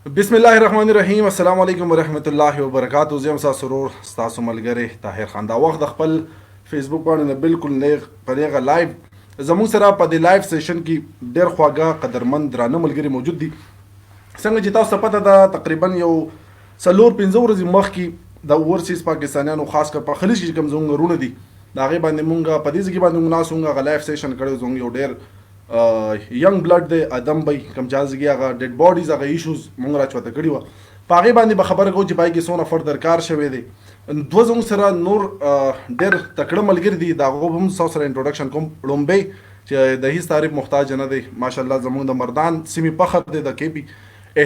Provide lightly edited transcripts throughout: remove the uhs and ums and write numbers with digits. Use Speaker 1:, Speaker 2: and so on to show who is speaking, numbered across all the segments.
Speaker 1: بسم الله الرحمن الرحیم. السلام علیکم ورحمت الله وبرکاتہ. زم سا سرور تاسو ملګری طاهر خان دا وخت د خپل فیسبوک باندې بالکل نیغ پرېغه لایو زمون سره په دې لایو سیشن کې ډېر خواږه قدرمند درانه ملګری موجود دي. څنګه چې تاسو پته ده تقریبا یو څلور پنځه ورځې مخکې د اورسیز پاکستانیانو خاص کر په خلیج کې کوم زموږ رونه دي د هغې باندې مونږ په دې ځای کې باندې مونږ ناست هغه لایو سیشن کړی زموږ یو ډېر ینګ بلډ دی ادم بی کوم چازګي هغه ډیډ باډیز هغه ایشوز مونږ راچوته کړي وه په هغې باندې به خبره کوو چې پای کې څونه فردر کار شوی دی. دوه زموږ سره نور ډېر تکړه ملګري دي د هغو هم تاسو سره انټروډکشن کوم. لومبی چې د هیڅ تعریف محتاج نه دی ماشاءالله زموږ د مردان سیمې فخر دی د کیپي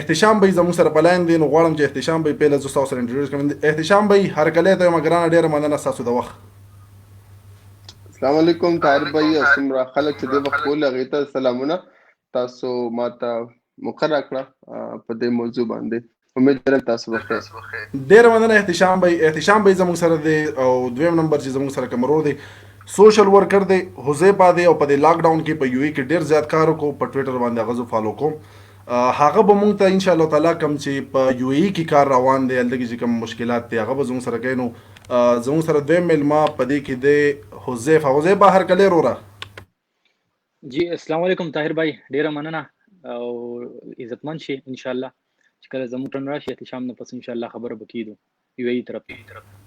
Speaker 1: احتشام بی زموږ سره په لاین دی نو غواړم چې احتشام بی پهله زه تاسو سره انټروډیوس کړم. احتشام بی هرکلی ته یم ګرانه ډېره مننه ستاسو د وخت.
Speaker 2: السلام علیکم طاهر بھائی او څومره خلک چې د وخت کول هغې ته سلامونه. تاسو ماته موقع راکړه په دې موضوع باندې امید لرم تاسو به خیر.
Speaker 1: ډېره مننه احتشام بی. احتشام بی زموږ سره دی او دویم نمبر چې زموږ سره کوم ورور دی سوشل ورکر دی حذیفه دی او په دې لاک ډاون کې په یو ای کې ډېر زیات کار وکړو په ټویټر باندې هغه زه فالو کوم. هغه به مونږ ته ان شاء الله تعالی کوم چې په یو ای کې کار روان دی هلته کې چې کوم مشکلات دي هغه به زموږ سره کوي. نو زموږ سره دویم میلمه په دې کې دی حذیفه هرکلی وروره.
Speaker 3: جی السلام علیکم طاهر بھائی ډیره مننه او عزتمن شي ان شاء الله چې کله زموږ ټرن راشي احتشام نه پس ان شاء الله خبره وکړو یو ای طرف.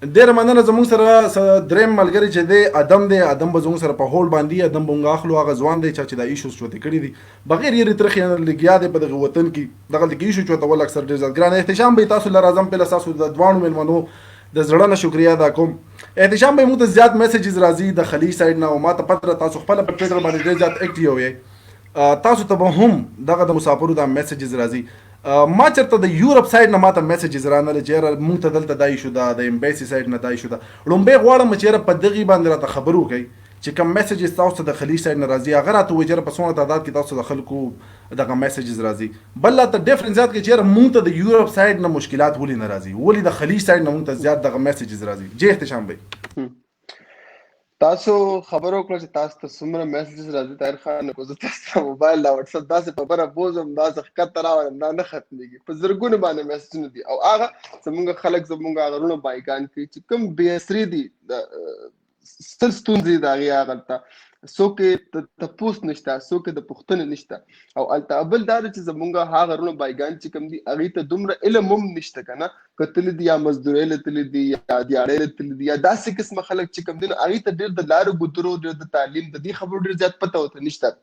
Speaker 1: ډېره مننه. زموږ سره دریم ملګری چې دی ادم دی. ادم به زموږ سره په هولډ باندې ادم به مونږ اخلو هغه ځوان دی چې دا ایشوز چوتې کړي دي بغیر یې ترخې لګیا دی په دغه وطن کې دغه کې ایشو چوتول اکثر ډېر زیات ګران. احتشام به تاسو لپاره اعظم پهله تاسو د دوانو مېلمنو د زړه نه شکریا ادا کوم. احتشام به موږ ته زیات میسیجز راځي د خلیج سایډ نه او ما ته پته تاسو خپل په ټویټر باندې ډېر زیات اکټیو یې تاسو ته به هم دغه د مسافرو د میسیجز راځي. ما چرته د یورپ سایډ نه ماته میسیجز رانغلې چې یاره مونږ ته دلته دا ایشو ده د امبیسي سایډ نه دا ایشو ده. لومبی غواړم چې یاره په دغې باندې راته خبرو کوي چې کوم میسیجز تاسو ته د خلیج سایډ نه راځي هغه راته وایي چې یاره په څومره تعداد کې تاسو د خلکو دغه میسیجز راځي. بل راته ډیفرنس زیات کړي چې یاره مونږ ته د یورپ سایډ نه مشکلات ولې نه راځي ولې د خلیج سایډ نه مونږ ته زیات دغه میسیجز راځي. جی احتشام بی
Speaker 2: تاسو خبر وکړه چې تاسو ته څومره میسیجز راځي طاهر خان خو زه تاسو ته موبایل لا وټساپ داسې په بره بوزم داسې ښکته راولم دا نه ختمېږي په زرګونو باندې میسیجونه دي او هغه زموږ خلک زموږ هغه وروڼه بایګان کوي چې کوم بې اثري دي ستر ستونزې د هغې هغلته څوک یې تپوس نشته څوک یې د پوښتنې نشته او هلته بل دا ده چې زموږ هغه وروڼه بایګان چې کوم دي هغې ته دومره علم هم نشته که نه کتلی دي یا مزدورۍ له تللي دي یا دیاړۍ له تللي دي یا داسې قسمه خلک چې کوم دي نو هغې ته ډېر د لارو ګودرو ډېر د تعلیم د دې خبرو ډېر زیات پته ورته نشته.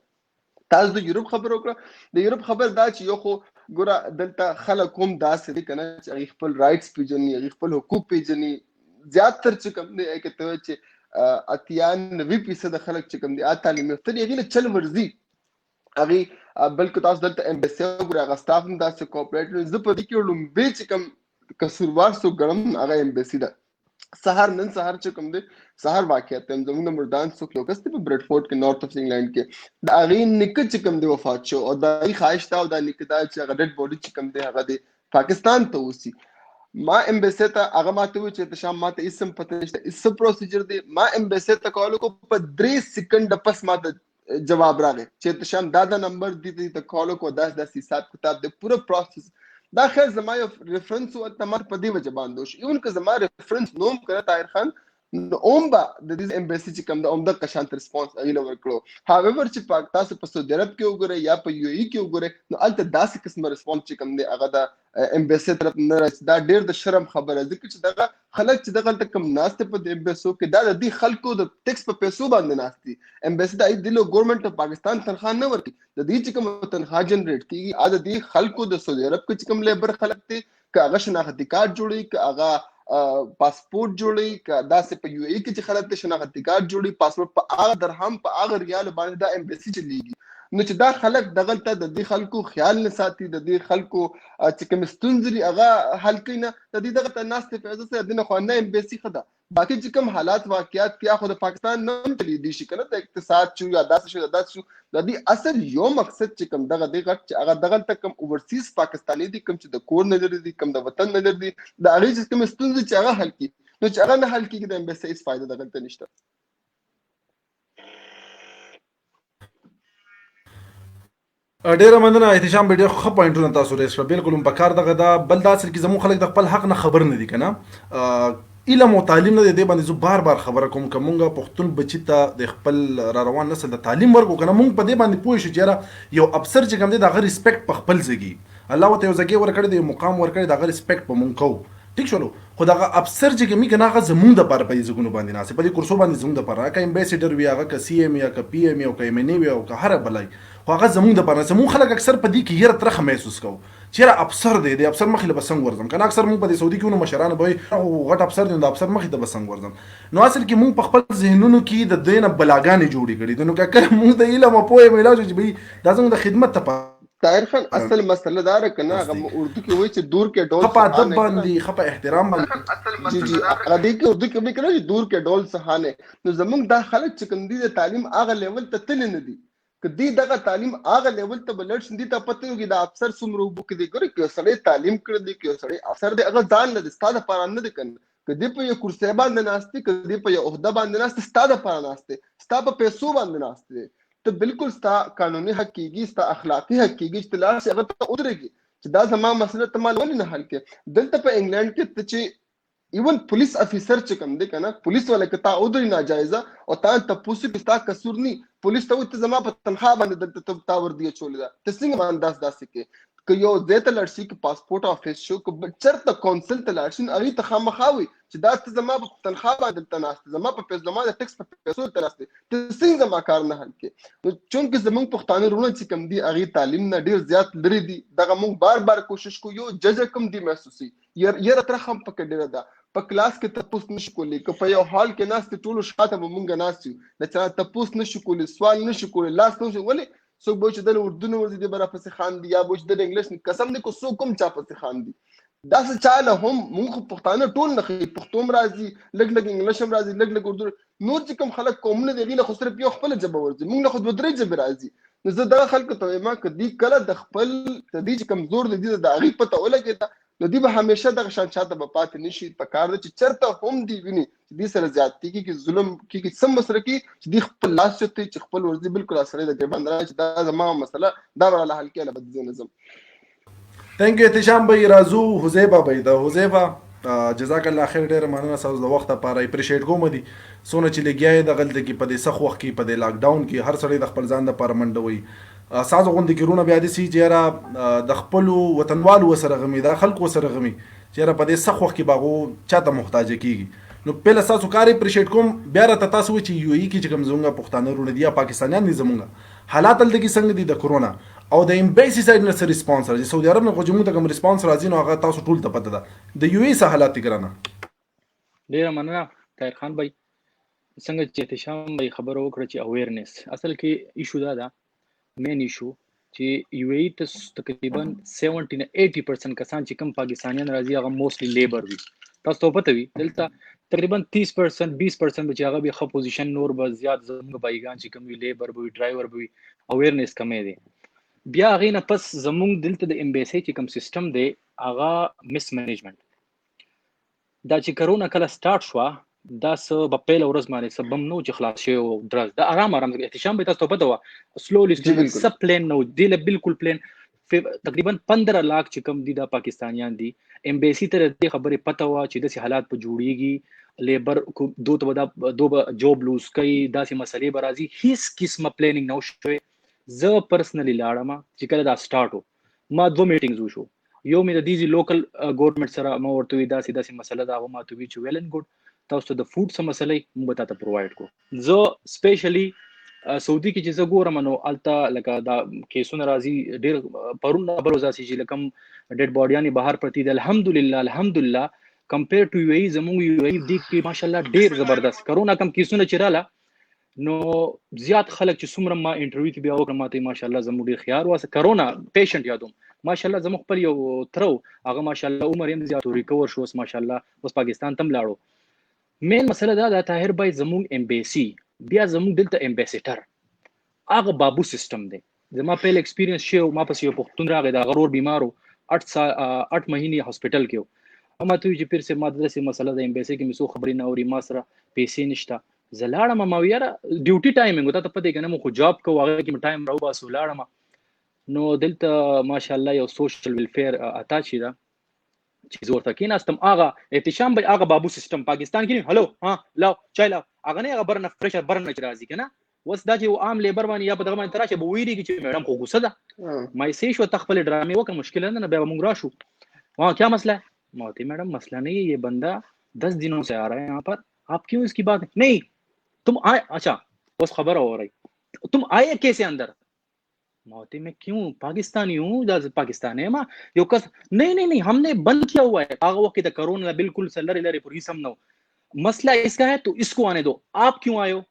Speaker 2: تاسو د یورپ خبر وکړه د یورپ خبر دا چې یو خو ګوره دلته خلک هم داسې دي که نه چې هغې خپل رایټس پیژني هغې خپل حقوق پیژني زیاتتر چې کوم دی که ته چې 98% خلک چې کوم دي تعلیم یافته دي هغې له چل ورځي هغې بلکې تاسو دلته امبیسي وګورئ هغه سټاف هم داسې کوپریټ زه په دې کې لومبی چې کوم قصوروار څوک ګڼم هغه امبیسي ده. نن سهار چې کوم دی سهار واقعیت دی زموږ د مردان څوک یو کس دی په برډفورډ کې نارت اف انګلینډ کې د هغې نیکه چې کوم دی وفات شو او د هغې خواهش دا او دا نیکه دا چې هغه ډیډ باډي چې کوم دی هغه د پاکستان ته اوسي. ما امبیسي ته هغه ماته وویل چې احتشام ماته هېڅ هم پته نشته هېڅ څه پروسیجر دی. ما امبیسي ته کال وکړو په 3 سکنډه پس ماته جواب راغی چې احتشام دا نمبر دی ته کال وکړو داسې حساب کتاب دی پوره پروسس دا خیر زما یو ریفرنس و ته ماته په دې وجه باندې وشو ایون که زما ریفرنس نوم کړه طاهر خان نو اوم به د دې امبیسي چې کوم د عمده شانت ریسپانس هغې له ورکړو. هاویور چې تاسو په سعودي عرب کې وګورئ یا په یو ای کې وګورئ نو هلته داسې قسمه ریسپانس چې کوم دی هغه د امبیسي طرف نه راځي. دا ډېر د شرم خبره ځکه چې دغه خلک چې دغه هلته کوم ناست دی په دې امبیسو کې دا د دې خلکو د ټیکس په پیسو باندې ناست دي. امبیسي د دې له ګورنمنټ د پاکستان تنخواه نه ورکوي د دې چې کوم تنخواه جنریټ کېږي د دې خلکو د سعودي عرب کې چې کوم لیبر خلک دي که هغه شناختي کارت جوړوي که هغه پاسپورت جوړوي که داسې په یو ای کې چې خلک د شناختي کارت جوړوي پاسپورت په هغه درهم په هغه ریال باندې دا امبیسي چلیږي نو چې دا خلک دغلته د دې خلکو خیال نه ساتي د دې خلکو چې کوم ستونزې دي هغه حل کوي نه د دې دغه ته ناستې فیضه سره د نه خو نه امبیسي ښه ده. باقي چې کوم حالات واقعیات کې خو د پاکستان نه هم چلیدي شي که نه د اقتصاد شو یا داسې شو یا داسې شو د دې اصل یو مقصد چې کوم دغه دی غټ چې هغه دغلته کوم اوورسیز پاکستاني دي کوم چې د کور نه لري دي کوم د وطن نه لري دي د هغې چې کوم ستونزې چې هغه حل کړي نو چې هغه نه حل کېږي د امبیسي هېڅ فایده دغلته نشته.
Speaker 1: ډیره مننه احتشام به ډیر ښه پوینټونه تاسو ریس کړل. بالکل هم په کار دغه دا بل دا اصل کې زموږ خلک د خپل حق نه خبر نه دي کنه. علم او تعلیم نه دی باندې زه بار بار خبره کوم کومه پښتون بچی ته د خپل را روان نسل د تعلیم ورکو کنه. مونږ په دې باندې پوه شو چې یو افسر چې کوم دی د غیر ریسپیکټ په خپل ځګي الله وته یو ځګي ورکړي دی مقام ورکړي د غیر ریسپیکټ په مونږ کو ټیک شلو. خو دا افسر چې کومي کنه هغه زمونږ د پر په ځګونو باندې ناسه په دې کورسو باندې زمونږ د پر کا امبیسډر وی هغه ک سی ایم یا ک پی ایم یا ک ایم ان وی او ک هر بلای خو هغه زمونږ د پر زمونږ خلک اکثر په دې کې یره ترخه محسوس کوو چې افسر دی د افسر مخې له بسنګ ورزم کنه. اکثر مونږ په دې سعودي کې نو مشران به غټ افسر دی د افسر مخې ته بسنګ ورزم. نو اصل کې مونږ په خپل ذهنونو کې د دینه بلاګانې جوړې کړې نو کله مونږ د علم او پوهه ملاج چې به دا زموږ د خدمت ته
Speaker 2: طاهر خان اصل مسله دا ده کنه هغه اردو کې وایي چې دور کې ډول
Speaker 1: خپه ادب باندې خپه احترام باندې
Speaker 2: جی جی هغه کې اردو کې وایي کنه چې دور کې ډول سهانه. نو زمونږ دا خلک چې کوم دي د تعلیم هغه لیول ته تل نه دي کدی دغه تعلیم هغه لیول ته بلډ شندي ته پته وي د افسر سمرو بوک دي ګوري کې سړی تعلیم کړی دی کې سړی افسر دی هغه ځان نه ستاده پاره نه دي کنه کدی په یو کرسي باندې ناشتي کدی په یو عہده باندې ناشتي ستاده پاره ناشتي ستا په پیسو باندې ناشتي ته بالکل ستا قانوني حق کیږي ستا اخلاقی حق کیږي چې تلاش هغه ته ودرېږي چې دا زما مسله ته مال ولې نه حل کې. دلته په انګلند کې ته چې ایون پولیس افیسر چې کوم دی کنه پولیس ولا کتا ودرې ناجایزه او تا ته پوسې کې ستا قصور ني پولیس ته ته زما په تنخواه باندې دلته تا ور دی چولې دا ته څنګه باندې داسې کې که یو زیته لړشي کې پاسپورت افیس شو که چرته کونسل ته لړشي هغه ته خامخاوي چې دا ته زما په تنخواه باندې تناسته زما په پیسو زما د ټیکس په پیسو تناسته ته څنګه ما کار نه حل کې. نو چونکه زمونږ پښتانه رونه چې کم دي هغه تعلیم نه ډیر زیات لري دي دغه مونږ بار بار کوشش کوو یو جج کم دي محسوسي یره تر هم پکې ډیره ده په کلاس کې تپوس نشو کولی که په یو حال کې ناس ته ټولو شاته مونږ ناس یو د چا تپوس نشو کولی سوال نشو کولی لاس نشو ولې څوک به چې د اردو نه ورځي د برا پسې خان دي یا به چې د انګلیش قسم نه کو څوک کوم چا پسې خان دي دا څه چاله هم مونږ پښتانه ټول نه پښتوم راځي لګ لګ انګلیش هم راځي لګ لګ اردو نور چې کوم خلک قومونه دی غینه خو صرف یو خپل جبه ورځي مونږ له خو دوه درې جبه راځي. نو زه دا خلکو ته ما کدي کله د خپل تدې چې کمزور دي د اغي پته ولګي نو دی به همیشه د شان چاته به پات نشي په کار د چې چرته هم دی ویني چې دې سره زیاتې کې ظلم کې سم مسره کې چې دی خپل لاس ته چې خپل ورځي بالکل اثر د ګبان راځي دا زما مسله دا ولا حل کې له بد نظم.
Speaker 1: ثانک یو احتشام بھائی رازو حذیفه بھائی دا حذیفه جزاک الله خیر ډیر مننه تاسو د وخت لپاره اپریشیټ کوم دي سونه چې لګیای د غلطه کې په دې سخت وخت کې په دې لاک ډاون کې هر سړی د خپل ځان لپاره منډوي اساس غوندي کېرونه بیا دي چې را د خپل وطنوالو سره غمي د خلکو سره غمي چې را په دې سخت وخت کې باغو چاته محتاج کیږي. نو په اساس کاری اپریشیټ کوم بیا را تاسو چې یو ای کې چې کوم زونګه پښتانه رونه دي پاکستانیان دي زمونږه حالات دلته کې څنګه دي د کورونا او د امبیسي سایډ نه ریسپانس راځي سعودي عرب نه کوم ته کوم ریسپانس راځي نو هغه تاسو ټول ته پته ده د یو ای سره حالات ګرانه.
Speaker 3: ډیر مننه طاهر خان بھائی څنګه چې احتشام بھائی خبر وکړه چې اویرنس اصل کې ایشو دا ده مین ایشو چې یو ای ته تقریبا 70 نه 80% کسان چې کوم پاکستانیان راځي هغه موستلی لیبر وي تاسو ته پته وي دلته تقریبا 30% 20% به هغه به خو پوزیشن نور به زیات زموږ بایګان چې کوم لیبر وي ډرایور وي اویرنس کمې دي بیا غینه پس زموږ دلته د امبیسي چې کوم سیستم دی هغه مس مینجمنت دا چې کرونا کله سٹارټ شو دا س په پیل ورځ باندې سبم نو چې خلاص شي او درز دا آرام احتشام به تاسو پته و سلولی سب پلان نو دی له بالکل پلان تقریبا 15 लाख چې کوم دي د پاکستانیان دي امبیسي ته د خبرې پته و چې د حالات په جوړیږي لیبر کو دو جوب لوز کوي داسې مسلې برازي هیڅ قسمه پلانینګ نو شوی زه پرسنلی لاړم چې کله دا سٹارټ ما 2 میټینګز وشو یو مې د دیزي لوکل ګورنمنت سره ما ورته وی داسې مسله دا و ما ته وی چې ویل ان ګډ تاسو د فود سم مسلې موږ ته پرووايډ کو زه سپیشلی سعودي کې چې زه ګورم نو الته لکه دا کیسونه راځي ډیر پرون بروزاسي چې لکم ډیډ باډیانی بهر پرتی د الحمدلله کمپیر ټو یو ای زموږ یو ای دی کې ماشاءالله ډیر زبردست کرونا کم کیسونه چراله نو زیات خلک چې څومره ما انټرویو ته بیا وکړم ماته ماشاءالله زموږ ډیر خيار واسه کرونا پیشنټ یادوم ماشاءالله زموږ خپل یو ترو هغه ماشاءالله عمر یې زیات ریکور شو ماشاءالله اوس پاکستان تم لاړو مین مسله دا د طاهر بھائی زموږ امبیسي بیا زموږ دلته امبیسیډر هغه بابو سیستم دی زما په ایکسپیرینس شو ما پس یو پختون راغی دا غرور بیمارو 8 مهینې هسپټل کې اما ته چې پیر سه ماده سه مسله د امبیسي کې مسو خبرې نه اوري ما سره پیسې نشته زلاړم ما ویره ډیوټي ټایمینګ ته پته کنه مو خو جاب کو هغه کې ټایم راو باسو لاړم نو دلته ماشاءالله یو سوشل ویلفیر اتاچی دا چې زور ته کېناستم هغه احتشام به هغه بابو سیستم پاکستان کې هلو ها لاو چای لاو هغه نه هغه برنه پرشر برنه چې راځي کنه وس دا چې عام لیبر باندې یا په دغه باندې تراشه به ویری چې میډم خو غوسه ده مې سې شو تخپل ډرامې وکړه مشکل نه به موږ راشو وहाँ क्या मसला है मोती मैडम मसला नहीं है ये बंदा 10 दिनों से आ रहा है यहाँ पर आप क्यों इसकी बात नहीं तुम आए अच्छा बस खबर हो रही तुम आए कैसे अंदर मोती में क्यों पाकिस्तानी हूँ पाकिस्तान है माँ यो कस नहीं हमने बंद किया हुआ है आगे वक्त कोरोना बिल्कुल सलर इलर पूरी समनो मसला इसका है तो इसको आने दो आप क्यों आए हो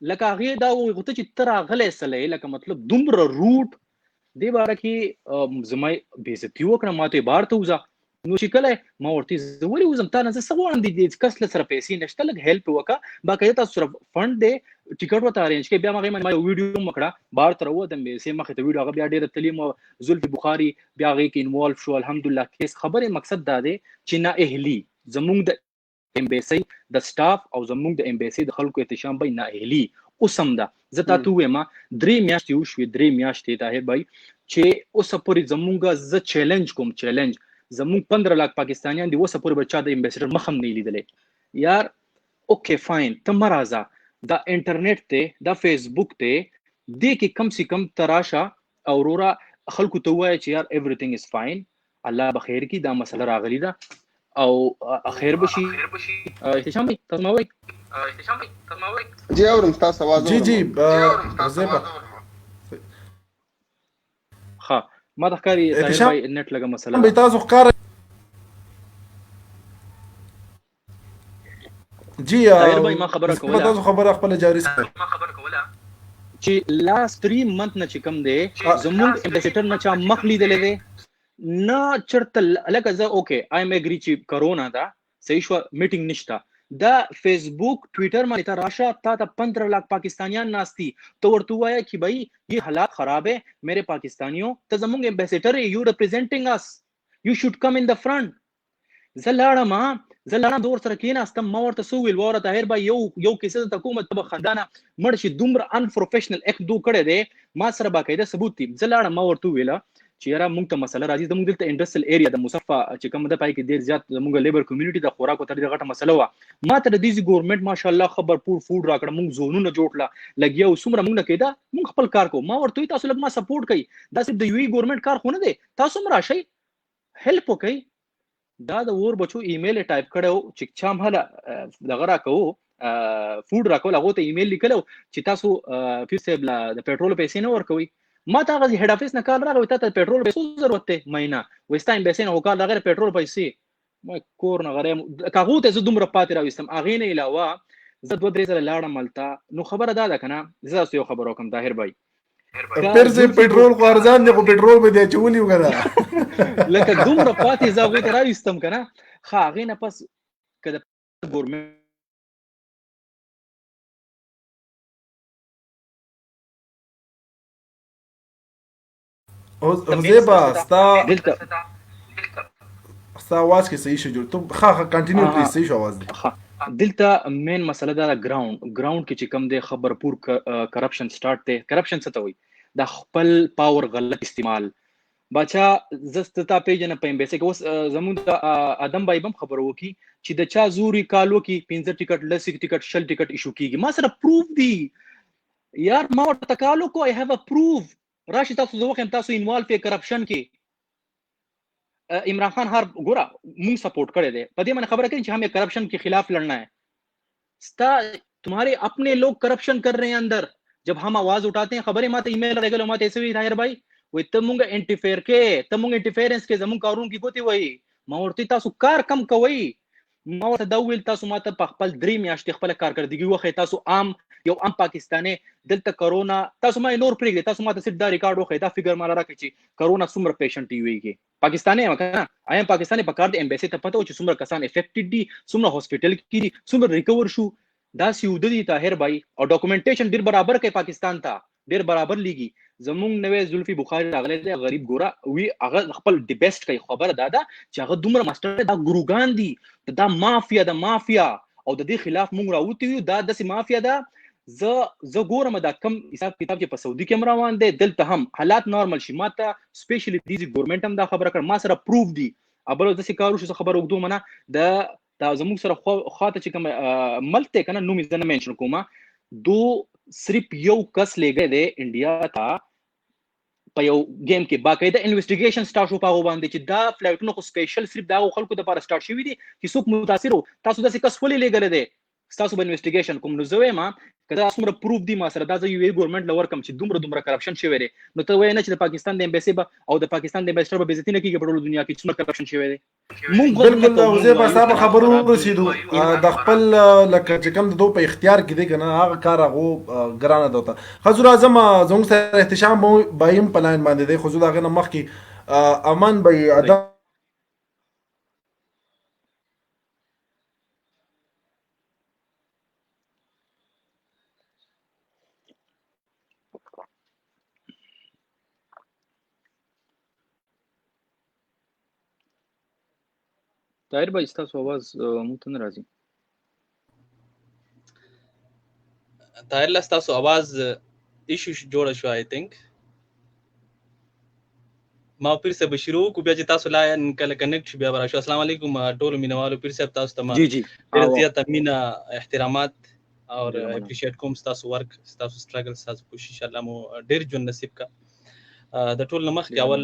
Speaker 3: लका غي دا و غته چې تر غلې سلې لکه مطلب دومره روټ دی بار کې زمای بیزتی وکړه ماته بار ته وځه نو چې کله ما ورته زوري وزم تا نه څه غواړم دي کس له سره پیسې نشته لګ هیلپ وکا باقي تاسو سره فند دی ټیکټ وته ارینج کې بیا ما ویډیو مکړه بار تر و د سه مخه ته ویډیو هغه بیا ډیره تعلیم زلفی بخاری بیا غي کې انوالو شو الحمدلله کیس خبره مقصد دا دی چې نه اهلی زمونږ د امبیسي د سټاف او زمونږ د امبیسي د خلکو احتشام به نه اهلی اوسم دا زتا تو ما درې میاشتې وشوي درې میاشتې طاهر بھائی چې اوس پورې زمونږ ز چیلنج کوم چیلنج زمونږ 15 लाख پاکستانیان دی اوس پورې بچا د امبیسډر مخم نه لیدلې یار اوکے فاین تم مرزا دا انټرنیټ ته دا فیسبوک ته دې کې کم سے کم تراشا اورورا خلکو ته وایي چې یار ایوریثینګ از فاین الله بخیر کی دا مسله راغلی دا او خیر بشي احتشام تاسو ما وایي
Speaker 2: جی اورم تاسو आवाज
Speaker 1: جی زیبا
Speaker 3: ها ما د ښکاری طاهر بھائی نت لګه مسله
Speaker 1: به تاسو ښکار جی
Speaker 3: طاهر بھائی ما خبره کوله
Speaker 1: تاسو خبره خپل جاری سره
Speaker 3: چې لاست 3 منث نه چکم دی زموږ امبیسډر نه چا مخ لیدلې دی نه چرته لکه زه اوکے آی ایم اگری چې کرونا دا صحیح شو میټینګ نشتا دا فیسبوک ټویټر باندې تا راشه تا 15 लाख पाकिस्तानियान नास्ती तो ورته وایا कि भाई ये हालात खराब है मेरे पाकिस्तानियों ته زموږ امبیسډر یو ریپرزینټینګ اس یو شوډ کم ان د فرنٹ زلاړه دور سره کېناستم ما ورته سو ویل وره طاهر بھائی یو کیسه ته حکومت په خندانه مړ شي دومره ان پروفیشنل اک دو کړه دی ما سره باقاعده ثبوت دی زلاړه ما ورته ویله چې یاره موږ ته مسله راځي زموږ دلته انډستریل ایریا د مصفا چې کوم د پای کې ډیر زیات زموږ لیبر کمیونټي د خوراکو تر دې غټه مسله و ما ته د دې ګورنمنت ماشاءالله خبر پور فود راکړه موږ زونونه جوړلا لګیا وسمره موږ نه کېدا موږ خپل کار کو ما ورته تاسو لږ ما سپورټ کوي دا صرف د یو ګورنمنت کار خو نه دی تاسو مرا شي هیلپ وکي دا د ور بچو ایمیل ټایپ کړو چې چا مهله دغه راکو فود راکول هغه ته ایمیل لیکلو چې تاسو فیر سیب لا د پېټرول پیسې نه ورکوي ما ته غزي هډ افیس نه کال راغی ته پېټرول پیسې ضرورت ته مهینا وستایم پیسې نه وکړ لغیر پېټرول پیسې ما کور نه غره کاغو ته زه دومره پاتې راوستم اغه نه علاوه زه 2-3 سره لاړم ملتا نو خبره دا کنه زه تاسو یو خبر وکم طاهر بھائی
Speaker 1: پر زه پېټرول خو ارزان دی خو پېټرول به دی چولی وګړه
Speaker 3: لکه دومره پاتې زه غوته راوستم کنه خا اغه نه پس کده ګورمنټ
Speaker 1: او زیبا ستا आवाज کې صحیح شو جوړ ته ها کنټینیو پلیز صحیح شو आवाज دی
Speaker 3: دلته مین مسله دا ګراوند کې چې کم دی خبر پور کرپشن سٹارټ دی کرپشن څه ته وي دا خپل پاور غلط استعمال بچا زستا پیجن په امبیسي کې اوس زموږ ادم بای بم خبر وکي چې د چا زوري کالو کې 15 ټیکټ لسی ټیکټ شل ټیکټ ایشو کیږي ما سره پروف دی یار ما ورته کالو کو I have a proof راشي تاسو زه وخت تاسو انوالو په کرپشن کې عمران خان هر ګورا مونږ سپورٹ کړی دی په دې باندې خبره کوي چې हमें करप्शन के खिलाफ लड़ना है स्टा तुम्हारे अपने लोग करप्शन कर रहे हैं अंदर जब हम आवाज उठाते हैं खबरें माते ईमेल रेगुलर माते ऐसे भी ताहिर भाई वो तमुंग इंटरफेयर के तमुंग इंटरफेरेंस के जमुंग कारून की गोती वही मावरती تاسو کار کم کوي ما ورته دا ویل تاسو ماته په خپل درې میاشتې خپل کارکردګي وخت تاسو عام یو عام پاکستاني دلته کرونا تاسو ما نور پرېږدي تاسو ماته صرف دا ریکارډ وخت دا فګر مال راکړي چې کرونا څومره پیشنټ وي کې پاکستاني مکنه آیم پاکستاني په کار د امبیسي ته پته و چې څومره کسان افیکټډ دي څومره هاسپټل کې دي څومره ریکور شو دا سیود دي طاهر بھائی او ډاکومنټیشن ډیر برابر کوي پاکستان ته ډیر برابر لیږي زمونږ نوې زلفي بخاری راغله د غریب ګورا وی هغه خپل دی بیسټ کوي خبره دادا چې هغه دومره ماستر دا ګروګان دي دا مافیا او د دې خلاف مونږ راوتی یو دا د مافیا دا زه ګورم دا کم حساب کتاب چې په سعودي کې روان دی دلته هم حالات نارمل شي. ماته سپیشلی دیزي ګورنمنت هم دا خبره کړ، ما سره پروف دی ابل د څه کارو شو خبر وګدو منه دا زموږ سره خاطه چې کوم ملک ته کنه نوم یې نه منشن کومه دو صرف یو کس لګی دی انډیا ته په یو گیم کې باقاعده انویسټیګیشن سٹارټ شو پاغو باندې چې دا فلایټونو خو سپیشل صرف دا خلکو د لپاره سٹارټ شوی دي چې څوک متاثر وو. تاسو داسې کس ولې لګل دی تاسو به انویسټیګیشن کوم؟ نو زه ما کدا څومره پروف دی ما سره دا زه یو ګورنمنت لور کم چې دومره کرپشن شوی دی. نو ته وای نه چې د پاکستان د امبیسي او د پاکستان د امبیسډر به عزت نه کیږي په ټول دنیا کې څومره کرپشن شوی دی.
Speaker 1: بالکل زه به صاحب خبرو ورسېدو د خپل لکه چې کوم د دوه په اختیار کې دی کنه هغه کار هغه ګرانه دوته حضور اعظم زموږ سره احتشام بایم په لاین باندې دی خو زه دا غنه مخ کې امان به ادب
Speaker 3: طاهر بھائی تاسو आवाज مونږ ته نه راځي.
Speaker 4: طاهر لاس تاسو आवाज ایشو جوړ شو آی تھنک ما پیر سے بشرو کو بیا چې تاسو لا کله کنیکټ شو بیا راشو. السلام علیکم ټول مینوالو پیر صاحب تاسو ته
Speaker 3: جی جی
Speaker 4: ډیر زیات مینا احترامات اور اپریشیټ کوم تاسو ورک تاسو سټرګل تاسو کوشش الله مو ډیر جون نصیب کا د ټول مخ کې اول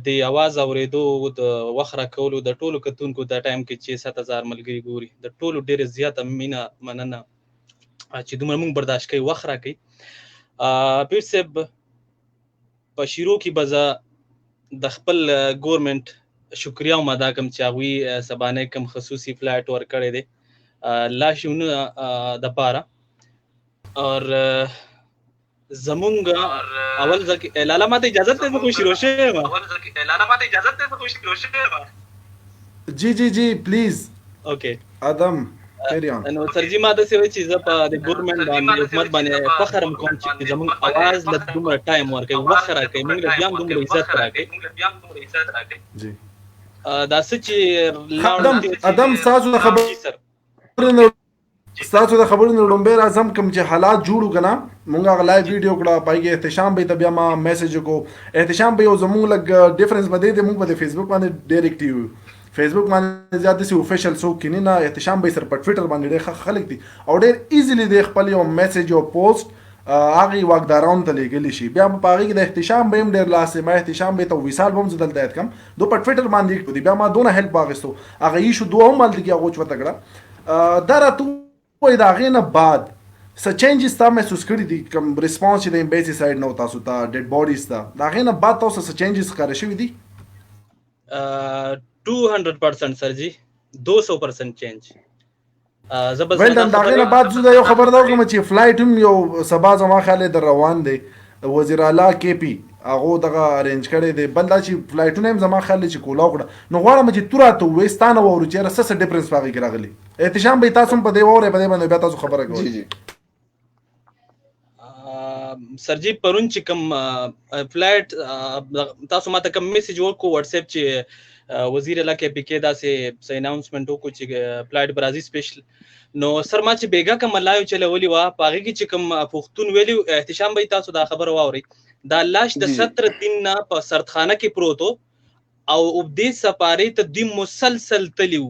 Speaker 4: د आवाज اوریدو د وخره کولو د ټولو کتونکو د ټایم کې چې 7000 ملګری ګوري د ټولو ډیر زیات مینا مننه چې دومره موږ برداشت کوي وخره کوي. پیر صاحب په شروع کې بزا د خپل ګورنمنت شکریا او مدا کوم چې هغه سبانه کوم خصوصي فلایټ ور کړی دی لا شونه د پاره اور زمونږ اول ځکه لاله ماته اجازه ته کوم شروع شوه اول ځکه لاله ماته اجازه ته کوم شروع شوه
Speaker 1: جی پلیز
Speaker 4: اوکے
Speaker 1: ادم کریان
Speaker 4: نو سرجی ماته څه وی چې په د ګورنمنت باندې حکومت باندې فخر کوم چې زمونږ आवाज له دومره ټایم ورکوي وخره کوي موږ بیا هم دومره عزت راکوي
Speaker 1: جی
Speaker 4: دا څه چې
Speaker 1: ادم تاسو د خبرونو ستاسو د خبرونو لومبه اعظم کوم چې حالات جوړو کنه مونږه غلای ویډیو کړه پایګه احتشام به تبیا ما میسج کو احتشام به یو زمونږ لګ ډیفرنس بده دي مونږ په فیسبوک باندې ډایرکټ یو فیسبوک باندې زیات سي افیشل سو کینې نه احتشام به سر په ټوئیټر باندې ډېر خلک دي او ډېر ایزیلی د خپل یو میسج او پوسټ هغه واقداران ته لګلی شي بیا په هغه کې د احتشام به هم ډېر لاسه ما احتشام به ته وصال بم زدل دایت کم دو په ټوئیټر باندې کو دي بیا ما دونه هیلپ واغستو هغه یې شو دوه مال دي هغه چوته کړه درته وای دا غینه بعد څه چینجز تا محسوس کړی دي کوم ریسپانس چې د امبیسي سایډ نو تاسو ته ډیډ باډیز تا دا غینه بعد تاسو څه چینجز ښکار شوی دي
Speaker 4: 200% سر جی 200% چینج زبردست
Speaker 1: ولدان دا غینه بعد زه یو خبر دا کوم چې فلایټ هم یو سبا زما خاله در روان دی وزیر اعلی کې پی هغه دغه ارینج کړی دی بل دا چې فلایټونه هم زما خاله چې کولا وکړه نو غواړم چې تورا وستانه ورو چې رسسه ډیفرنس پاږي راغلی احتشام به تاسو په دی وره په دی باندې بیا تاسو خبره کوئ
Speaker 2: جی
Speaker 4: سرجی پرون چې کوم فلایټ تاسو ماته کوم میسج ورکو واتس اپ چې وزیر اعلی کې پی کې دا سه اناونسمنت وکړو چې فلایټ برازي سپیشل نو سر ما چې بیګا کوم لایو چلولي وا پاغي کې چې کوم پښتون ویلو احتشام به تاسو دا خبر واوري دا لاش د 17 دن نه په سردخانه کې پروت او وبدي سفاري ته د مسلسل تلیو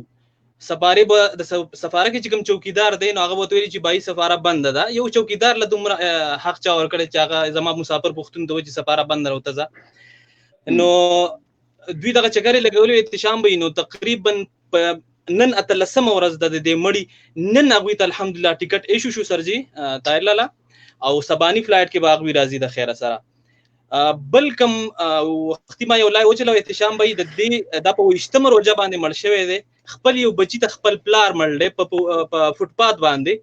Speaker 4: سفاري به د سفاره کې چې کوم چوکیدار دی نو هغه وته ویلي چې بای سفاره بند ده یو چوکیدار له دومره حق چا ور کړی چې هغه زما مسافر پښتون ته چې سفاره بند راوته نو دوی دغه چګری لګولې احتشام به نو تقریبا نن اتلسم ورځ د دې مړی نن هغه ته الحمدلله ټیکټ ایشو شو سرجی طاهر لالا او سبانی فلایټ کې باغ وی راځي د خیره سره بلکم وختي ما یو لای او چلو احتشام به د دې د په اجتماع روزه باندې مړ شوی دی خپل یو بچی ته خپل پلار مړل په فوټپات باندې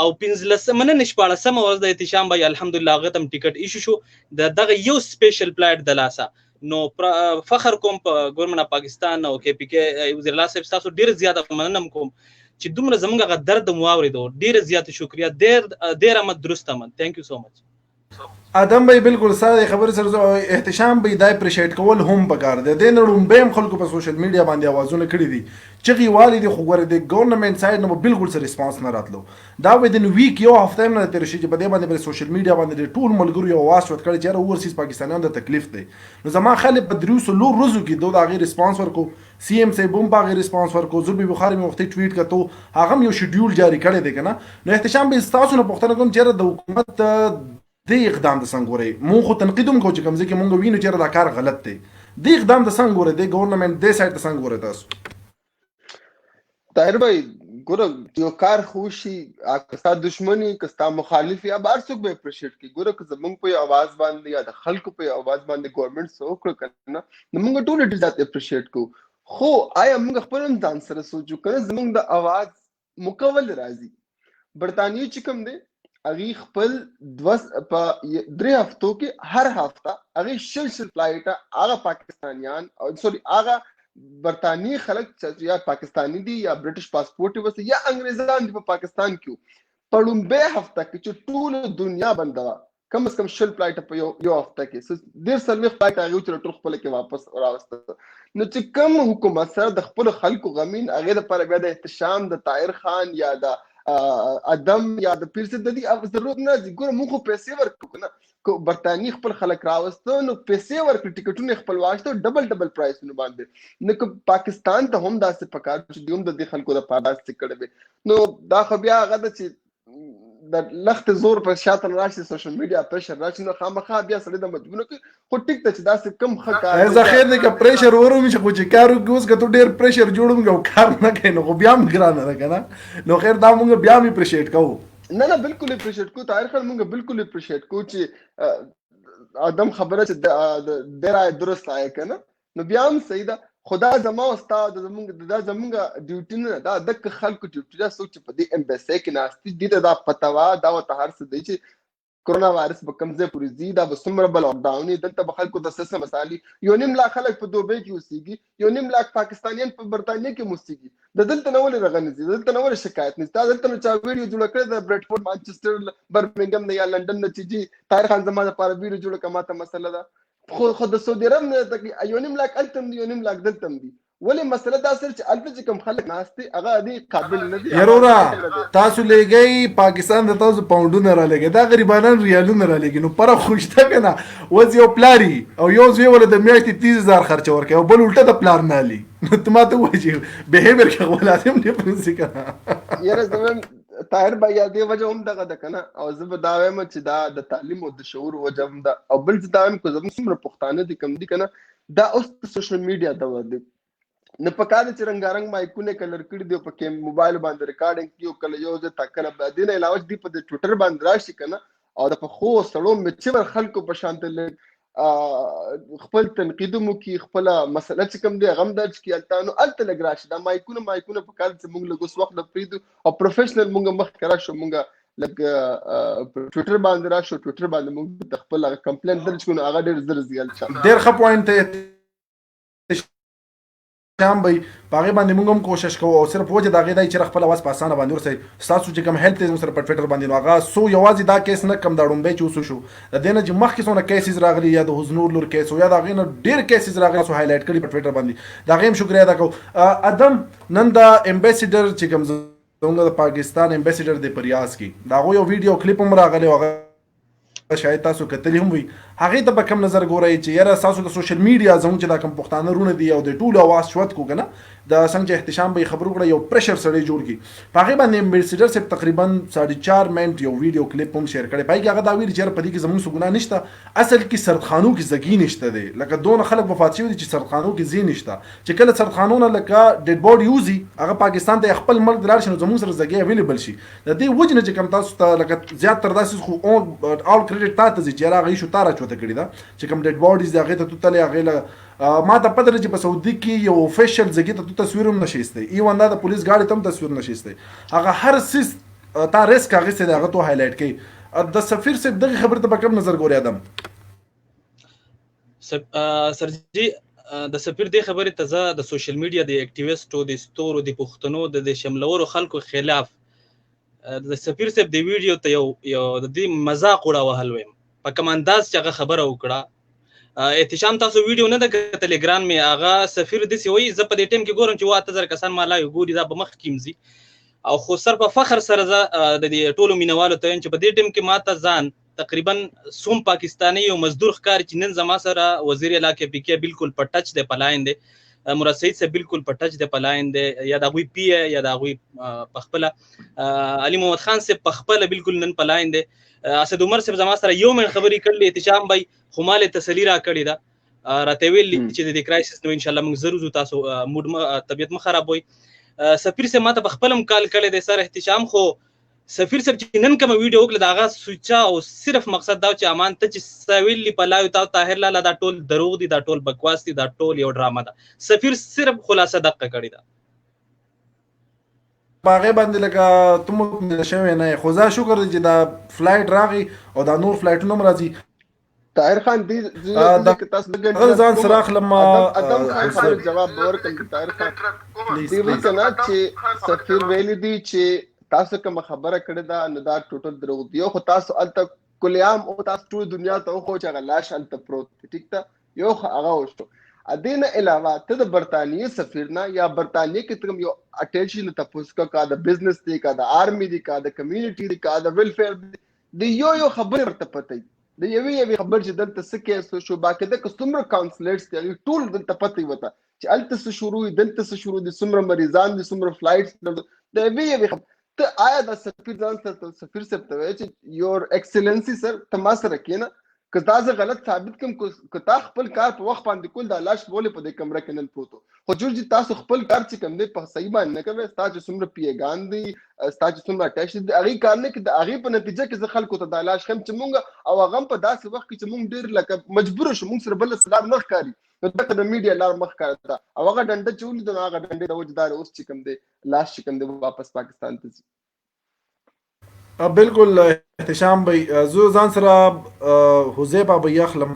Speaker 4: او 15 منه نشپاړه سم ورځ د احتشام به الحمدلله غتم ټیکټ ایشو شو دغه یو سپیشل فلایټ د لاسه نو فخر کوم په ګورنمنت پاکستان او کې پی کې وزیر الله صاحب تاسو ډیر زیاته مننم کوم چې دومره زمونږه درد مو اوریدو ډیر زیات شکریا ډیر امد درست امد ثانک یو سو مچ
Speaker 1: ادم به بالکل ساده خبر سره احتشام به دای اپریشیټ کول هم پکار دی د نړم به خلکو په سوشل میډیا باندې اوازونه کړی دي چې غوالي دي خو ګوره د ګورنمنت سایډ نو بالکل سره ریسپانس نه راتلو دا ودن ویک یو هفته نه تر شي چې په دې باندې په سوشل میډیا باندې ټول ملګرو یو واس ورکړي چې اورسیز پاکستانیان د تکلیف دی نو زما خلک په دروسو لو روزو کې دوه غیر ریسپانس ورکو سی ام سی بوم باغ ریسپانس ورکو زوبي بخاری مو وخت ټویټ کړو هغه یو شیډول جاری کړی دی کنه نو احتشام به تاسو نه پوښتنه کوم چې د حکومت د اقدام د څنګه مون خو تنقیدوم کو چې کوم ځکه مونږ وینو چې دا کار غلط دی د اقدام د څنګه د ګورنمنت د سایت د څنګه تاسو
Speaker 2: طاهر بھائی ګوره یو کار خوشي کستا دشمنی کستا مخالف یا بار څوک به اپریشیټ کی ګوره که زمونږ په आवाज باندې یا د خلکو په आवाज باندې ګورنمنت سو کړ کنه نو موږ ټول دې ذات اپریشیټ کو خو آیا موږ خپل ځان سره سوچو کنه زمونږ د आवाज مکول راځي برتانی چې کوم دی اغي خپل په 3 هفتو کې هر هفته اغي شل فلایټ هغه پاکستانیان او سوري هغه برتانی خلک یا پاکستانی دي یا برټش پاسپورت وسه یا انګریزان دي په پاکستان کې پړم به هفته کې چې ټول دنیا بندا کم از کم شل فلایټ په یو هفته کې ډیر سلوي فلایټ هغه چې ټول خپل کې واپس راوسته نو چې کوم حکومت سره د خپل خلکو غمین هغه د پر بیا د احتشام د طاهر خان یا د ادم یا د پیر څه د دې ضرورت نه دي ګوره موږ پیسې ورکو نه کو برتانی خپل خلک راوستو نو پیسې ورکړي ټیکټونه خپل واغستو ډبل پرایسونه باندې نو پاکستان ته هم داسې پکار چې دوم د دې خلکو د پاداس کړي نو دا خو بیا هغه د چې د لخت زور په شاته راشي سوشل میډیا پریشر راشي نو خامخا بیا سړی د مجبور کوي خو ټیک ته چې داسې کم خکار
Speaker 1: زه خیر نه ک پریشر وروم چې خو چې کارو کوس که ته ډیر پریشر جوړوم یو کار نه کوي نو بیا هم ګران نه کنه نو خیر دا مونږ بیا می اپریشیټ کوو
Speaker 2: نه بالکل اپریشیټ کو طاهر خان مونږ بالکل اپریشیټ کو چې ادم خبره چې ډیره درست آئے کنه نو بیا هم صحیح ده خدا زما استاد زمونږ ډیوټي نه دا د خلکو ډیوټي دا سوچ په دې امبیسي کې ناشتي دي دا پتاوا دا وته هر څه دی چې کورونا وایرس په کمزې پوری زی دا بسمره بل لاک ډاون دلته به خلکو د سیسه مسالي یو نیم لا خلک په دوبه کې اوسېږي یو نیم لاک پاکستانیان په برتانیې کې اوسېږي د دلته نو ولې رغنځي دلته نو ولې شکایت نشته دلته نو چا ویډیو جوړ کړی د برټفورد مانچستر برمنګم نه یا لندن نه چې طاهر خان زما لپاره ویډیو جوړ کما ته مسله ده خو د سعودي عرب نه تک یو نیم لاک التم دی یو نیم لاک دلتم دی ولې مسله دا سر چې الته چې کوم خلک ناشتي هغه دې قابل نه دي
Speaker 1: یارورا تاسو لګي پاکستان د تاسو پاونډونه را لګي دا غریبانان ریالونه را لګي نو پر خوشته کنه وځ یو پلاری او یو زوی ول د میاشتې 30000 خرچ ورکي او بل الټه د پلان نه لي نو ته ماته وایي بیهیویر کې ولازم دی پرنسي کنه
Speaker 2: یاره زمون طاهر بھائی دې وجه هم دغه د کنه او زه دا وایم چې دا د تعلیم او د شعور وجه هم ده او بل څه دا هم کو زموږ څومره پښتانه دي کم دي کنه دا اوس سوشل میډیا دا ودی نه پکاره چې رنگارنګ مایکونه کلر کړی دی په کې موبایل باندې ریکارډینګ کیو کله یو ځای تکل به دین علاوه دی په ټویټر باندې راشي کنه او د په خو سړو مچور خلکو په شانتل خپل تنقید مو کی خپل مسله چې کوم دی غم درج کی التانو التلګ راشي دا مایکونه په کال چې موږ لګوس وخت د پریدو او پروفیشنل موږ مخ کرا شو موږ لګ ټویټر باندې راشو ټویټر باندې موږ د خپل کمپلین درج کړو هغه ډیر زر زیات
Speaker 1: ډیر ښه پوینټ شام به پاغه باندې موږ هم کوشش کوو او صرف وجه دا غي دای چې خپل واس په اسانه باندې ورسې تاسو چې کوم هیلث سره په ټویټر باندې نو هغه سو یوازې دا کیس نه کم داړم به چوسو شو د دینه چې مخکې څونه کیسز راغلي یا د حضور لور کیس یا دا غي نه ډیر کیسز راغلي سو هایلایټ کړي په ټویټر باندې دا غیم شکریا ادا کوم ادم نن دا امبیسیډر چې کوم زموږ د پاکستان امبیسیډر د پریاس کې دا یو ویډیو کلیپ هم راغلی هغه شاید تاسو کتلی هم وي هغه ته په کم نظر ګورئ چې یاره تاسو د سوشل میډیا زموږ چې دا کوم پښتانه رونه دي او د ټولو आवाज شوت کو کنه د څنګه احتشام به خبرو کړه یو پریشر سړی جوړ کی هغه باندې امبیسیډر سپ تقریبا 4.5 منټ یو ویډیو کلیپ هم شیر کړي پای کې هغه دا ویل چې په دې کې زموږ څه ګناه نشته اصل کې سردخانو کې زګی نشته دی لکه دون خلک وفات شوي دي چې سردخانو کې زی نشته چې کله سردخانونه لکه ډیډ بوډ یوزي هغه پاکستان ته خپل ملک دلار شنو زموږ سره زګی اویلیبل شي د دې وجنه چې کم تاسو ته لکه زیات تر داسې خو اول کریډټ تاسو چې هغه شو تاره چوته کړی دا چې کوم ډیډ بوډیز هغه ته توتله هغه ما ته پدره چې په سعودي کې یو افیشل زګی ته تصویر هم نشيسته ایون دا د پولیس ګاډي تم تصویر نشيسته هغه هر سیس تا ریسک هغه څه هغه ته هایلایټ کړي د سفیر صاحب دغه خبره ته په کوم نظر ګوري ادم
Speaker 4: سرجی د سفیر دی خبره ته د سوشل میډیا د اکټیویسټو د ستورو د پښتنو د شملورو خلکو خلاف د سفیر صاحب د ویډیو ته یو د دې مذاق وړاوه ویم په کوم انداز چې هغه خبره وکړه احتشام تاسو ویډیو نه د کتلې ګران می هغه سفیر دسی وای زه په دې ټیم کې ګورم چې 8000 کسان ما لا ګوري دا به مخ کیمزي او خو سر په فخر سره د دې ټولو مینوالو ته چې په دې ټیم کې ماته ځان تقریبا سوم پاکستانی او مزدور ښکار چې نن زما سره وزیر اعلی کې پی کې بالکل په ټچ دی پلاین دی مراد سعید سے بالکل په ټچ دی پلاین دی یا د غوی پی یا د غوی پخپل علي محمد خان سے پخپل بالکل نن پلاین دی اسد عمر سے زما سره یو من خبري کړلې احتشام بای خمال تسلی را کړی دا راته ویل چې د کرایسس نو ان شاء الله موږ ضرور تاسو موډ طبيعت مخ خراب وي سفیر سے ماته بخپلم کال کړی د سر احتشام خو سفیر صاحب چې نن کوم ویډیو وکړه دا غا سوچا او صرف مقصد دا چې امان ته چې سویل پلاو تا طاهر لاله دا ټول دروغ دي دا ټول بکواس دي دا ټول یو ډراما ده سفیر صرف خلاصه دقه کړی دا
Speaker 1: باغې باندې لکه تم شوی نه خو زه شکر چې دا فلایټ راغی او دا نور فلایټونه راځي
Speaker 2: طاهر خان دې تاسو
Speaker 1: دغه ځان سراخ لما
Speaker 2: ادم خان جواب ورکړ طاهر خان دې وی کنه چې سفیر ویل دي چې تاسو کوم خبره کړې ده نو دا ټوټل دروغ دی خو تاسو الته کلیام او تاسو ټول دنیا ته خو چې هغه لاش الته پروت ټیک ته یو هغه وشو ادین علاوه ته د برتانیې سفیر نه یا برتانیې کې کوم یو اټیچن تاسو کا د بزنس دی کا د آرمی دی کا د کمیونټي دی کا د ویلفیر دی یو خبره ورته پته د یوې خبر چې دلته سکه شو باقاعده کستمر کونسلیټس دی ټول دلته پته وته چې الته شروع دلته شروع دي سمره مریضان دي سمره فلایټس د یوې ته آیا د سفیر ځان سفیر صاحب ته وایي چې یور ایکسلنسی سر ته ما سره کېنه که دا زه غلط ثابت کوم که تا خپل کار په وخت باندې کول دا لاش بولې په دې کمره کې نن پروتو خو جوړ چې تاسو خپل کار چې کوم دی په صحیح باندې نه کوي تاسو څومره پیغام دي تاسو څومره اٹیچ دي هغه کار نه کې د هغه په نتیجه کې زه خلکو ته دا لاش خم چې مونږ او هغه په داسې وخت کې چې مونږ ډیر لکه مجبور شو مونږ سره بل سلام نه ښکاري نو دغه د میډیا لار مخ کړه او هغه ډنډه چولې د هغه ډنډه د وجدار اوس چې کوم دی لاش چې کوم دی واپس پاکستان ته ځي
Speaker 1: بالکل احتشام بھائی زه ځان سره حذیفه به یخلم